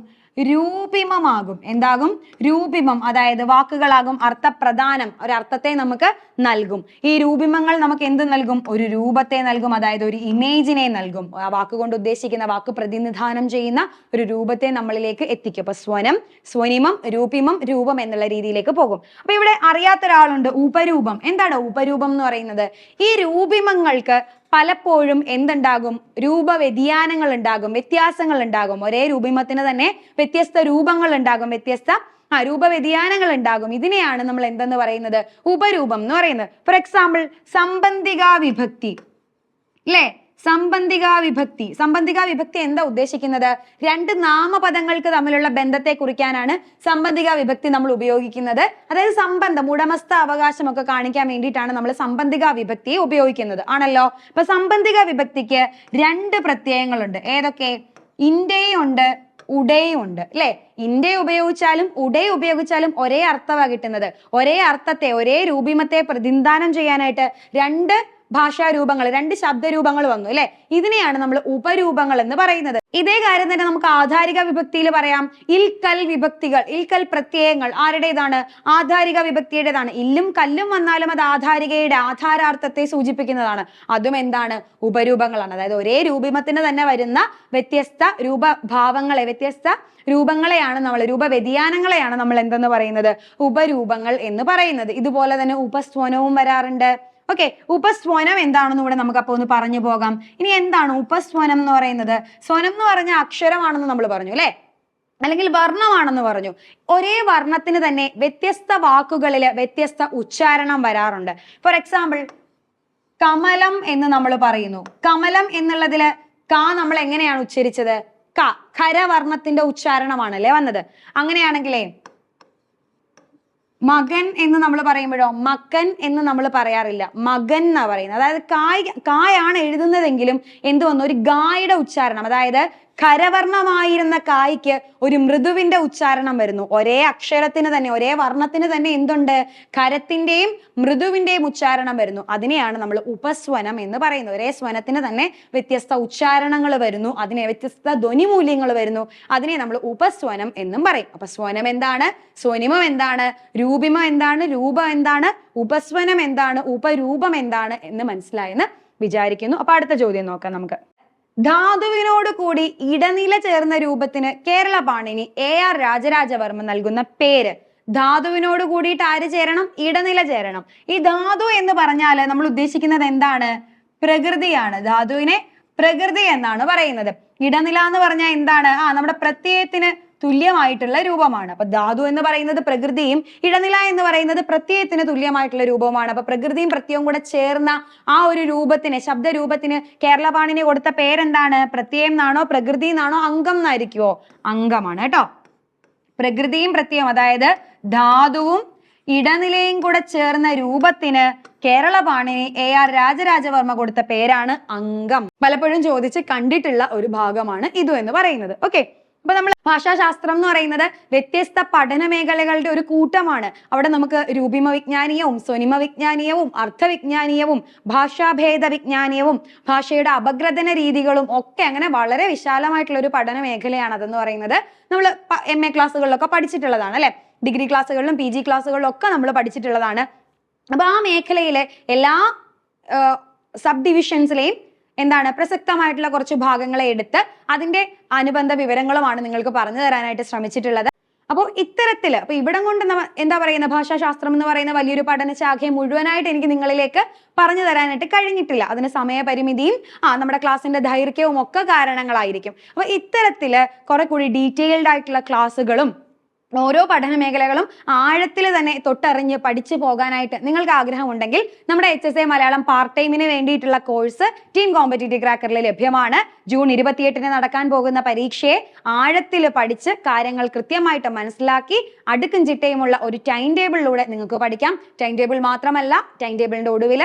[SPEAKER 1] രൂപിമമാകും. എന്താകും? രൂപിമം, അതായത് വാക്കുകളാകും. അർത്ഥപ്രധാനം, ഒരർത്ഥത്തെ നമുക്ക് നൽകും. ഈ രൂപിമങ്ങൾ നമുക്ക് എന്ത് നൽകും? ഒരു രൂപത്തെ നൽകും, അതായത് ഒരു ഇമേജിനെ നൽകും. ആ വാക്കുകൊണ്ട് ഉദ്ദേശിക്കുന്ന, വാക്ക് പ്രതിനിധാനം ചെയ്യുന്ന ഒരു രൂപത്തെ നമ്മളിലേക്ക് എത്തിക്കും. അപ്പൊ സ്വനം, സ്വനിമം, രൂപിമം, രൂപം എന്നുള്ള രീതിയിലേക്ക് പോകും. അപ്പൊ ഇവിടെ അറിയാത്ത ഒരാളുണ്ട്, ഉപരൂപം. എന്താണ് ഉപരൂപം എന്ന് പറയുന്നത്? ഈ രൂപിമങ്ങൾക്ക് പലപ്പോഴും എന്തുണ്ടാകും? രൂപവ്യതിയാനങ്ങൾ ഉണ്ടാകും, വ്യത്യാസങ്ങൾ ഉണ്ടാകും. ഒരേ രൂപിമത്തിന് തന്നെ വ്യത്യസ്ത രൂപങ്ങൾ ഉണ്ടാകും, വ്യത്യസ്ത രൂപവ്യതിയാനങ്ങൾ ഉണ്ടാകും. ഇതിനെയാണ് നമ്മൾ എന്തെന്ന് പറയുന്നത്? ഉപരൂപം എന്ന് പറയുന്നത്. ഫോർ എക്സാമ്പിൾ, സംബന്ധികാ വിഭക്തി, അല്ലേ? സംബന്ധികാ വിഭക്തി. സംബന്ധികാ വിഭക്തി എന്താ ഉദ്ദേശിക്കുന്നത്? രണ്ട് നാമപദങ്ങൾക്ക് തമ്മിലുള്ള ബന്ധത്തെ കുറിക്കാനാണ് സംബന്ധികാ വിഭക്തി നമ്മൾ ഉപയോഗിക്കുന്നത്. അതായത് സംബന്ധം, ഉടമസ്ഥ അവകാശം ഒക്കെ കാണിക്കാൻ വേണ്ടിയിട്ടാണ് നമ്മൾ സംബന്ധികാ വിഭക്തി ഉപയോഗിക്കുന്നത്, ആണല്ലോ. അപ്പൊ സംബന്ധികാ വിഭക്തിക്ക് രണ്ട് പ്രത്യയങ്ങളുണ്ട്. ഏതൊക്കെ? ഇൻഡേയുണ്ട്, ഉടേയുണ്ട്, അല്ലെ? ഇൻഡേ ഉപയോഗിച്ചാലും ഉടേ ഉപയോഗിച്ചാലും ഒരേ അർത്ഥമാണ് കിട്ടുന്നത്. ഒരേ അർത്ഥത്തെ, ഒരേ രൂപിമത്തെ പ്രതിനിധാനം ചെയ്യാനായിട്ട് രണ്ട് ഭാഷാരൂപങ്ങൾ, രണ്ട് ശബ്ദരൂപങ്ങൾ വന്നു, അല്ലെ? ഇതിനെയാണ് നമ്മൾ ഉപരൂപങ്ങൾ എന്ന് പറയുന്നത്. ഇതേ കാര്യം തന്നെ നമുക്ക് ആധാരിക വിഭക്തിയിൽ പറയാം. ഇൽക്കൽ വിഭക്തികൾ, ഇൽക്കൽ പ്രത്യയങ്ങൾ ആരുടേതാണ്? ആധാരിക വിഭക്തിയുടേതാണ്. ഇല്ലും കല്ലും വന്നാലും അത് ആധാരികയുടെ ആധാരാർത്ഥത്തെ സൂചിപ്പിക്കുന്നതാണ്. അതും എന്താണ്? ഉപരൂപങ്ങളാണ്. അതായത് ഒരേ രൂപിമത്തിന് തന്നെ വരുന്ന വ്യത്യസ്ത രൂപഭാവങ്ങളെ, വ്യത്യസ്ത രൂപങ്ങളെയാണ് നമ്മൾ, രൂപവ്യതിയാനങ്ങളെയാണ് നമ്മൾ എന്തെന്ന് പറയുന്നത്? ഉപരൂപങ്ങൾ എന്ന് പറയുന്നത്. ഇതുപോലെ തന്നെ ഉപസ്വനവും വരാറുണ്ട്. ഓക്കെ, ഉപസ്വനം എന്താണെന്ന് ഇവിടെ നമുക്ക് അപ്പൊ ഒന്ന് പറഞ്ഞു പോകാം. ഇനി എന്താണ് ഉപസ്വനം എന്ന് പറയുന്നത്? സ്വനം എന്ന് പറഞ്ഞ അക്ഷരമാണെന്ന് നമ്മൾ പറഞ്ഞു, അല്ലെ? അല്ലെങ്കിൽ വർണ്ണമാണെന്ന് പറഞ്ഞു. ഒരേ വർണ്ണത്തിന് തന്നെ വ്യത്യസ്ത വാക്കുകളിൽ വ്യത്യസ്ത ഉച്ചാരണം വരാറുണ്ട്. ഫോർ എക്സാമ്പിൾ, കമലം എന്ന് നമ്മൾ പറയുന്നു. കമലം എന്നുള്ളതില് ക നമ്മൾ എങ്ങനെയാണ് ഉച്ചരിച്ചത്? ക, ഖരവർണ്ണത്തിന്റെ ഉച്ചാരണമാണല്ലേ വന്നത്. അങ്ങനെയാണെങ്കിലേ മകൻ എന്ന് നമ്മൾ പറയുമ്പോഴോ മക്കൻ എന്ന് നമ്മൾ പറയാറില്ല, മകൻ എന്നാ പറയുന്നത്. അതായത് കായാണ് എഴുതുന്നതെങ്കിലും എന്ത് വന്നു? ഒരു ഗായുടെ ഉച്ചാരണം, അതായത് ഖരവർണ്ണമായിരുന്ന കായ്ക്ക് ഒരു മൃദുവിന്റെ ഉച്ചാരണം വരുന്നു. ഒരേ അക്ഷരത്തിന് തന്നെ, ഒരേ വർണ്ണത്തിന് തന്നെ എന്തുണ്ട്? ഖരത്തിന്റെയും മൃദുവിന്റെയും ഉച്ചാരണം വരുന്നു. അതിനെയാണ് നമ്മൾ ഉപസ്വനം എന്ന് പറയുന്നത്. ഒരേ സ്വനത്തിന് തന്നെ വ്യത്യസ്ത ഉച്ചാരണങ്ങൾ വരുന്നു, അതിനെ വ്യത്യസ്ത ധ്വനിമൂല്യങ്ങൾ വരുന്നു. അതിനെ നമ്മൾ ഉപസ്വനം എന്നും പറയും. അപ്പൊ സ്വനം എന്താണ്? സ്വനിമം എന്താണ്? രൂപിമം എന്താണ്? രൂപം എന്താണ്? ഉപസ്വനം എന്താണ്? ഉപരൂപം എന്താണ് എന്ന് മനസ്സിലായെന്ന് വിചാരിക്കുന്നു. അപ്പൊ അടുത്ത ചോദ്യം നോക്കാം നമുക്ക്. ധാതുവിനോട് കൂടി ഇടനില ചേർന്ന രൂപത്തിന് കേരള പാണിനി AR രാജരാജവർമ്മ നൽകുന്ന പേര്. ധാതുവിനോട് കൂടിയിട്ട് ആര് ചേരണം? ഇടനില ചേരണം. ഈ ധാതു എന്ന് പറഞ്ഞാല് നമ്മൾ ഉദ്ദേശിക്കുന്നത് എന്താണ്? പ്രകൃതിയാണ്. ധാതുവിനെ പ്രകൃതി എന്നാണ് പറയുന്നത്. ഇടനില എന്ന് പറഞ്ഞാൽ എന്താണ്? നമ്മുടെ പ്രത്യയത്തിന് തുല്യമായിട്ടുള്ള രൂപമാണ്. അപ്പൊ ധാതു എന്ന് പറയുന്നത് പ്രകൃതിയും ഇടനില എന്ന് പറയുന്നത് പ്രത്യയത്തിന് തുല്യമായിട്ടുള്ള രൂപമാണ്. അപ്പൊ പ്രകൃതിയും പ്രത്യയവും കൂടെ ചേർന്ന ആ ഒരു രൂപത്തിന്, ശബ്ദരൂപത്തിന് കേരള പാണിനി കൊടുത്ത പേരെന്താണ്? പ്രത്യയം എന്നാണോ പ്രകൃതി എന്നാണോ അംഗം എന്നായിരിക്കുവോ? അംഗമാണ് കേട്ടോ. പ്രകൃതിയും പ്രത്യയം, അതായത് ധാതുവും ഇടനിലയും കൂടെ ചേർന്ന രൂപത്തിന് കേരള പാണിനി AR രാജരാജവർമ്മ കൊടുത്ത പേരാണ് അംഗം. പലപ്പോഴും ചോദിച്ച് കണ്ടിട്ടുള്ള ഒരു ഭാഗമാണ് ഇതു എന്ന് പറയുന്നത്. ഓക്കെ, അപ്പൊ നമ്മൾ ഭാഷാശാസ്ത്രം എന്ന് പറയുന്നത് വ്യത്യസ്ത പഠന മേഖലകളുടെ ഒരു കൂട്ടമാണ്. അവിടെ നമുക്ക് രൂപിമ വിജ്ഞാനീയവും സ്വനിമ വിജ്ഞാനീയവും അർത്ഥവിജ്ഞാനീയവും ഭാഷാഭേദ വിജ്ഞാനീയവും ഭാഷയുടെ അപഗ്രഥന രീതികളും ഒക്കെ അങ്ങനെ വളരെ വിശാലമായിട്ടുള്ള ഒരു പഠന മേഖലയാണ് അതെന്ന് പറയുന്നത്. നമ്മൾ MA ക്ലാസ്സുകളിലൊക്കെ പഠിച്ചിട്ടുള്ളതാണ്, അല്ലെ? ഡിഗ്രി ക്ലാസ്സുകളിലും PG ക്ലാസ്സുകളിലും ഒക്കെ നമ്മൾ പഠിച്ചിട്ടുള്ളതാണ്. അപ്പൊ ആ മേഖലയിലെ എല്ലാ സബ് ഡിവിഷൻസിലെയും എന്താണ് പ്രസക്തമായിട്ടുള്ള കുറച്ച് ഭാഗങ്ങളെ എടുത്ത് അതിന്റെ അനുബന്ധ വിവരങ്ങളുമാണ് നിങ്ങൾക്ക് പറഞ്ഞു തരാനായിട്ട് ശ്രമിച്ചിട്ടുള്ളത്. അപ്പോൾ ഇത്തരത്തില് അപ്പൊ ഇവിടം കൊണ്ട് എന്താ പറയുന്ന ഭാഷാശാസ്ത്രം എന്ന് പറയുന്ന വലിയൊരു പഠന ശാഖയെ മുഴുവനായിട്ട് എനിക്ക് നിങ്ങളിലേക്ക് പറഞ്ഞു തരാനായിട്ട് കഴിഞ്ഞിട്ടില്ല. അതിന് സമയപരിമിതിയും നമ്മുടെ ക്ലാസ്സിന്റെ ദൈർഘ്യവും ഒക്കെ കാരണങ്ങളായിരിക്കും. അപ്പൊ ഇത്തരത്തില് കുറെ കൂടി ഡീറ്റെയിൽഡ് ആയിട്ടുള്ള ക്ലാസ്സുകളും ഓരോ പഠന മേഖലകളും ആഴത്തിൽ തന്നെ തൊട്ടറിഞ്ഞ് പഠിച്ചു പോകാനായിട്ട് നിങ്ങൾക്ക് ആഗ്രഹമുണ്ടെങ്കിൽ നമ്മുടെ HSA മലയാളം പാർട്ട് ടൈമിന് വേണ്ടിയിട്ടുള്ള കോഴ്സ് ടീം കോമ്പറ്റീറ്റീവ് ക്രാക്കറിൽ ലഭ്യമാണ്. ജൂൺ 28-ന് നടക്കാൻ പോകുന്ന പരീക്ഷയെ ആഴത്തിൽ പഠിച്ച് കാര്യങ്ങൾ കൃത്യമായിട്ട് മനസ്സിലാക്കി അടുക്കും ചിട്ടയുമുള്ള ഒരു ടൈം ടേബിളിലൂടെ നിങ്ങൾക്ക് പഠിക്കാം. ടൈം ടേബിൾ മാത്രമല്ല, ടൈം ടേബിളിന്റെ ഒടുവിൽ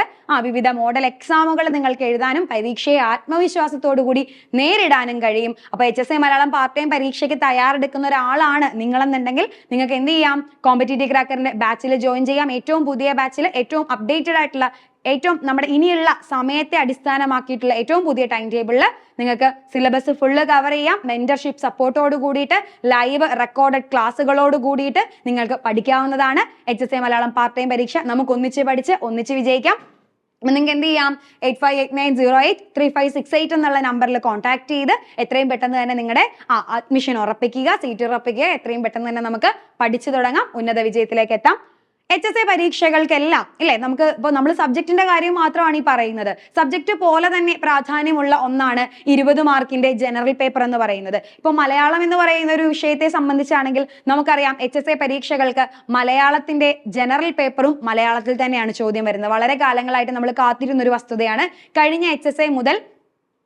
[SPEAKER 1] വിവിധ മോഡൽ എക്സാമുകൾ നിങ്ങൾക്ക് എഴുതാനും പരീക്ഷയെ ആത്മവിശ്വാസത്തോടു കൂടി നേരിടാനും കഴിയും. അപ്പൊ HSA മലയാളം പാർട്ട് ടൈം പരീക്ഷയ്ക്ക് തയ്യാറെടുക്കുന്ന ഒരാളാണ് നിങ്ങളെന്നുണ്ടെങ്കിൽ നിങ്ങൾക്ക് എന്ത് ചെയ്യാം, കോമ്പറ്റീറ്റീവ് ക്രാക്കറിന്റെ ബാച്ചിൽ ജോയിൻ ചെയ്യാം. ഏറ്റവും പുതിയ ബാച്ചിൽ ഏറ്റവും അപ്ഡേറ്റഡ് ആയിട്ടുള്ള, ഏറ്റവും നമ്മുടെ ഇനിയുള്ള സമയത്തെ അടിസ്ഥാനമാക്കിയിട്ടുള്ള ഏറ്റവും പുതിയ ടൈം ടേബിളിൽ നിങ്ങൾക്ക് സിലബസ് ഫുള്ള് കവർ ചെയ്യാം. മെന്റർഷിപ്പ് സപ്പോർട്ടോട് കൂടിയിട്ട് ലൈവ് റെക്കോർഡഡ് ക്ലാസ്സുകളോട് കൂടിയിട്ട് നിങ്ങൾക്ക് പഠിക്കാവുന്നതാണ്. HSA മലയാളം പാർട്ട് ടൈം പരീക്ഷ നമുക്ക് ഒന്നിച്ച് പഠിച്ച് ഒന്നിച്ച് വിജയിക്കാം. നിങ്ങൾക്ക് എന്ത് ചെയ്യാം, 8589083568 എന്നുള്ള നമ്പറിൽ കോൺടാക്ട് ചെയ്ത് എത്രയും പെട്ടെന്ന് തന്നെ നിങ്ങളുടെ അഡ്മിഷൻ ഉറപ്പിക്കുക, സീറ്റ് ഉറപ്പിക്കുക. എത്രയും പെട്ടെന്ന് തന്നെ നമുക്ക് പഠിച്ചു തുടങ്ങാം, ഉന്നത വിജയത്തിലേക്ക് എത്താം. HSA പരീക്ഷകൾക്കെല്ലാം ഇല്ലേ, നമുക്ക് ഇപ്പോൾ നമ്മൾ സബ്ജക്റ്റിന്റെ കാര്യം മാത്രമാണ് ഈ പറയുന്നത്. സബ്ജക്റ്റ് പോലെ തന്നെ പ്രാധാന്യമുള്ള ഒന്നാണ് 20 മാർക്കിന്റെ ജനറൽ പേപ്പർ എന്ന് പറയുന്നത്. ഇപ്പോൾ മലയാളം എന്ന് പറയുന്ന ഒരു വിഷയത്തെ സംബന്ധിച്ചാണെങ്കിൽ നമുക്കറിയാം HSA പരീക്ഷകൾക്ക് മലയാളത്തിന്റെ ജനറൽ പേപ്പറും മലയാളത്തിൽ തന്നെയാണ് ചോദ്യം വരുന്നത്. വളരെ കാലങ്ങളായിട്ട് നമ്മൾ കാത്തിരുന്നൊരു വസ്തുതയാണ്. കഴിഞ്ഞ HSA മുതൽ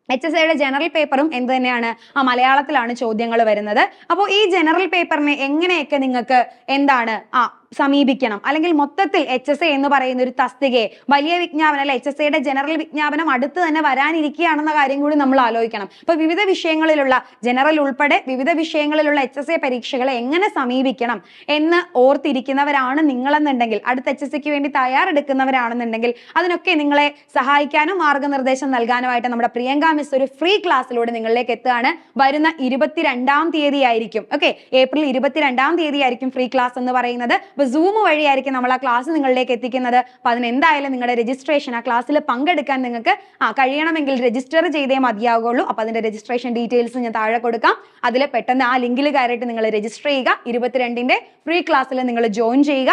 [SPEAKER 1] HSAയുടെ ജനറൽ പേപ്പറും എന്ത് തന്നെയാണ്, മലയാളത്തിലാണ് ചോദ്യങ്ങൾ വരുന്നത്. അപ്പോൾ ഈ ജനറൽ പേപ്പറിനെ എങ്ങനെയൊക്കെ നിങ്ങൾക്ക് എന്താണ് സമീപിക്കണം, അല്ലെങ്കിൽ മൊത്തത്തിൽ HSA എന്ന് പറയുന്ന ഒരു തസ്തികയെ വലിയ വിജ്ഞാപനം അല്ലെ, HSAയുടെ ജനറൽ വിജ്ഞാപനം അടുത്ത് തന്നെ വരാനിരിക്കുകയാണെന്ന കാര്യം കൂടി നമ്മൾ ആലോചിക്കണം. അപ്പൊ വിവിധ വിഷയങ്ങളിലുള്ള ജനറൽ ഉൾപ്പെടെ വിവിധ വിഷയങ്ങളിലുള്ള HSA പരീക്ഷകളെ എങ്ങനെ സമീപിക്കണം എന്ന് ഓർത്തിരിക്കുന്നവരാണ് നിങ്ങളെന്നുണ്ടെങ്കിൽ, അടുത്ത HSAക്ക് വേണ്ടി തയ്യാറെടുക്കുന്നവരാണെന്നുണ്ടെങ്കിൽ അതിനൊക്കെ നിങ്ങളെ സഹായിക്കാനും മാർഗനിർദ്ദേശം നൽകാനുമായിട്ട് നമ്മുടെ പ്രിയങ്ക മിസ് ഒരു ഫ്രീ ക്ലാസ്സിലൂടെ നിങ്ങളിലേക്ക് എത്തുകയാണ്. വരുന്ന 22-ാം തീയതി ആയിരിക്കും, ഏപ്രിൽ 22-ാം തീയതി ആയിരിക്കും ഫ്രീ ക്ലാസ് എന്ന് പറയുന്നത്. Zoom വഴിയായിരിക്കും നമ്മൾ ആ ക്ലാസ് നിങ്ങളിലേക്ക് എത്തിക്കുന്നത്. അപ്പൊ അതിനെന്തായാലും നിങ്ങളുടെ രജിസ്ട്രേഷൻ, ആ ക്ലാസ്സിൽ പങ്കെടുക്കാൻ നിങ്ങൾക്ക് കഴിയണമെങ്കിൽ രജിസ്റ്റർ ചെയ്തേ മതിയാകുള്ളൂ. അപ്പൊ അതിന്റെ രജിസ്ട്രേഷൻ ഡീറ്റെയിൽസ് ഞാൻ താഴെ കൊടുക്കാം. അതിൽ പെട്ടെന്ന് ആ ലിങ്കിൽ കയറിയിട്ട് നിങ്ങൾ രജിസ്റ്റർ ചെയ്യുക. 22-ന്റെ ഫ്രീ ക്ലാസ്സിൽ നിങ്ങൾ ജോയിൻ ചെയ്യുക.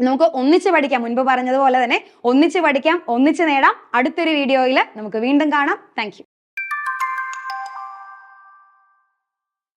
[SPEAKER 1] നമുക്ക് ഒന്നിച്ച് പഠിക്കാം, മുൻപ് പറഞ്ഞതുപോലെ തന്നെ ഒന്നിച്ച് പഠിക്കാം, ഒന്നിച്ച് നേടാം. അടുത്തൊരു വീഡിയോയിൽ നമുക്ക് വീണ്ടും കാണാം. താങ്ക്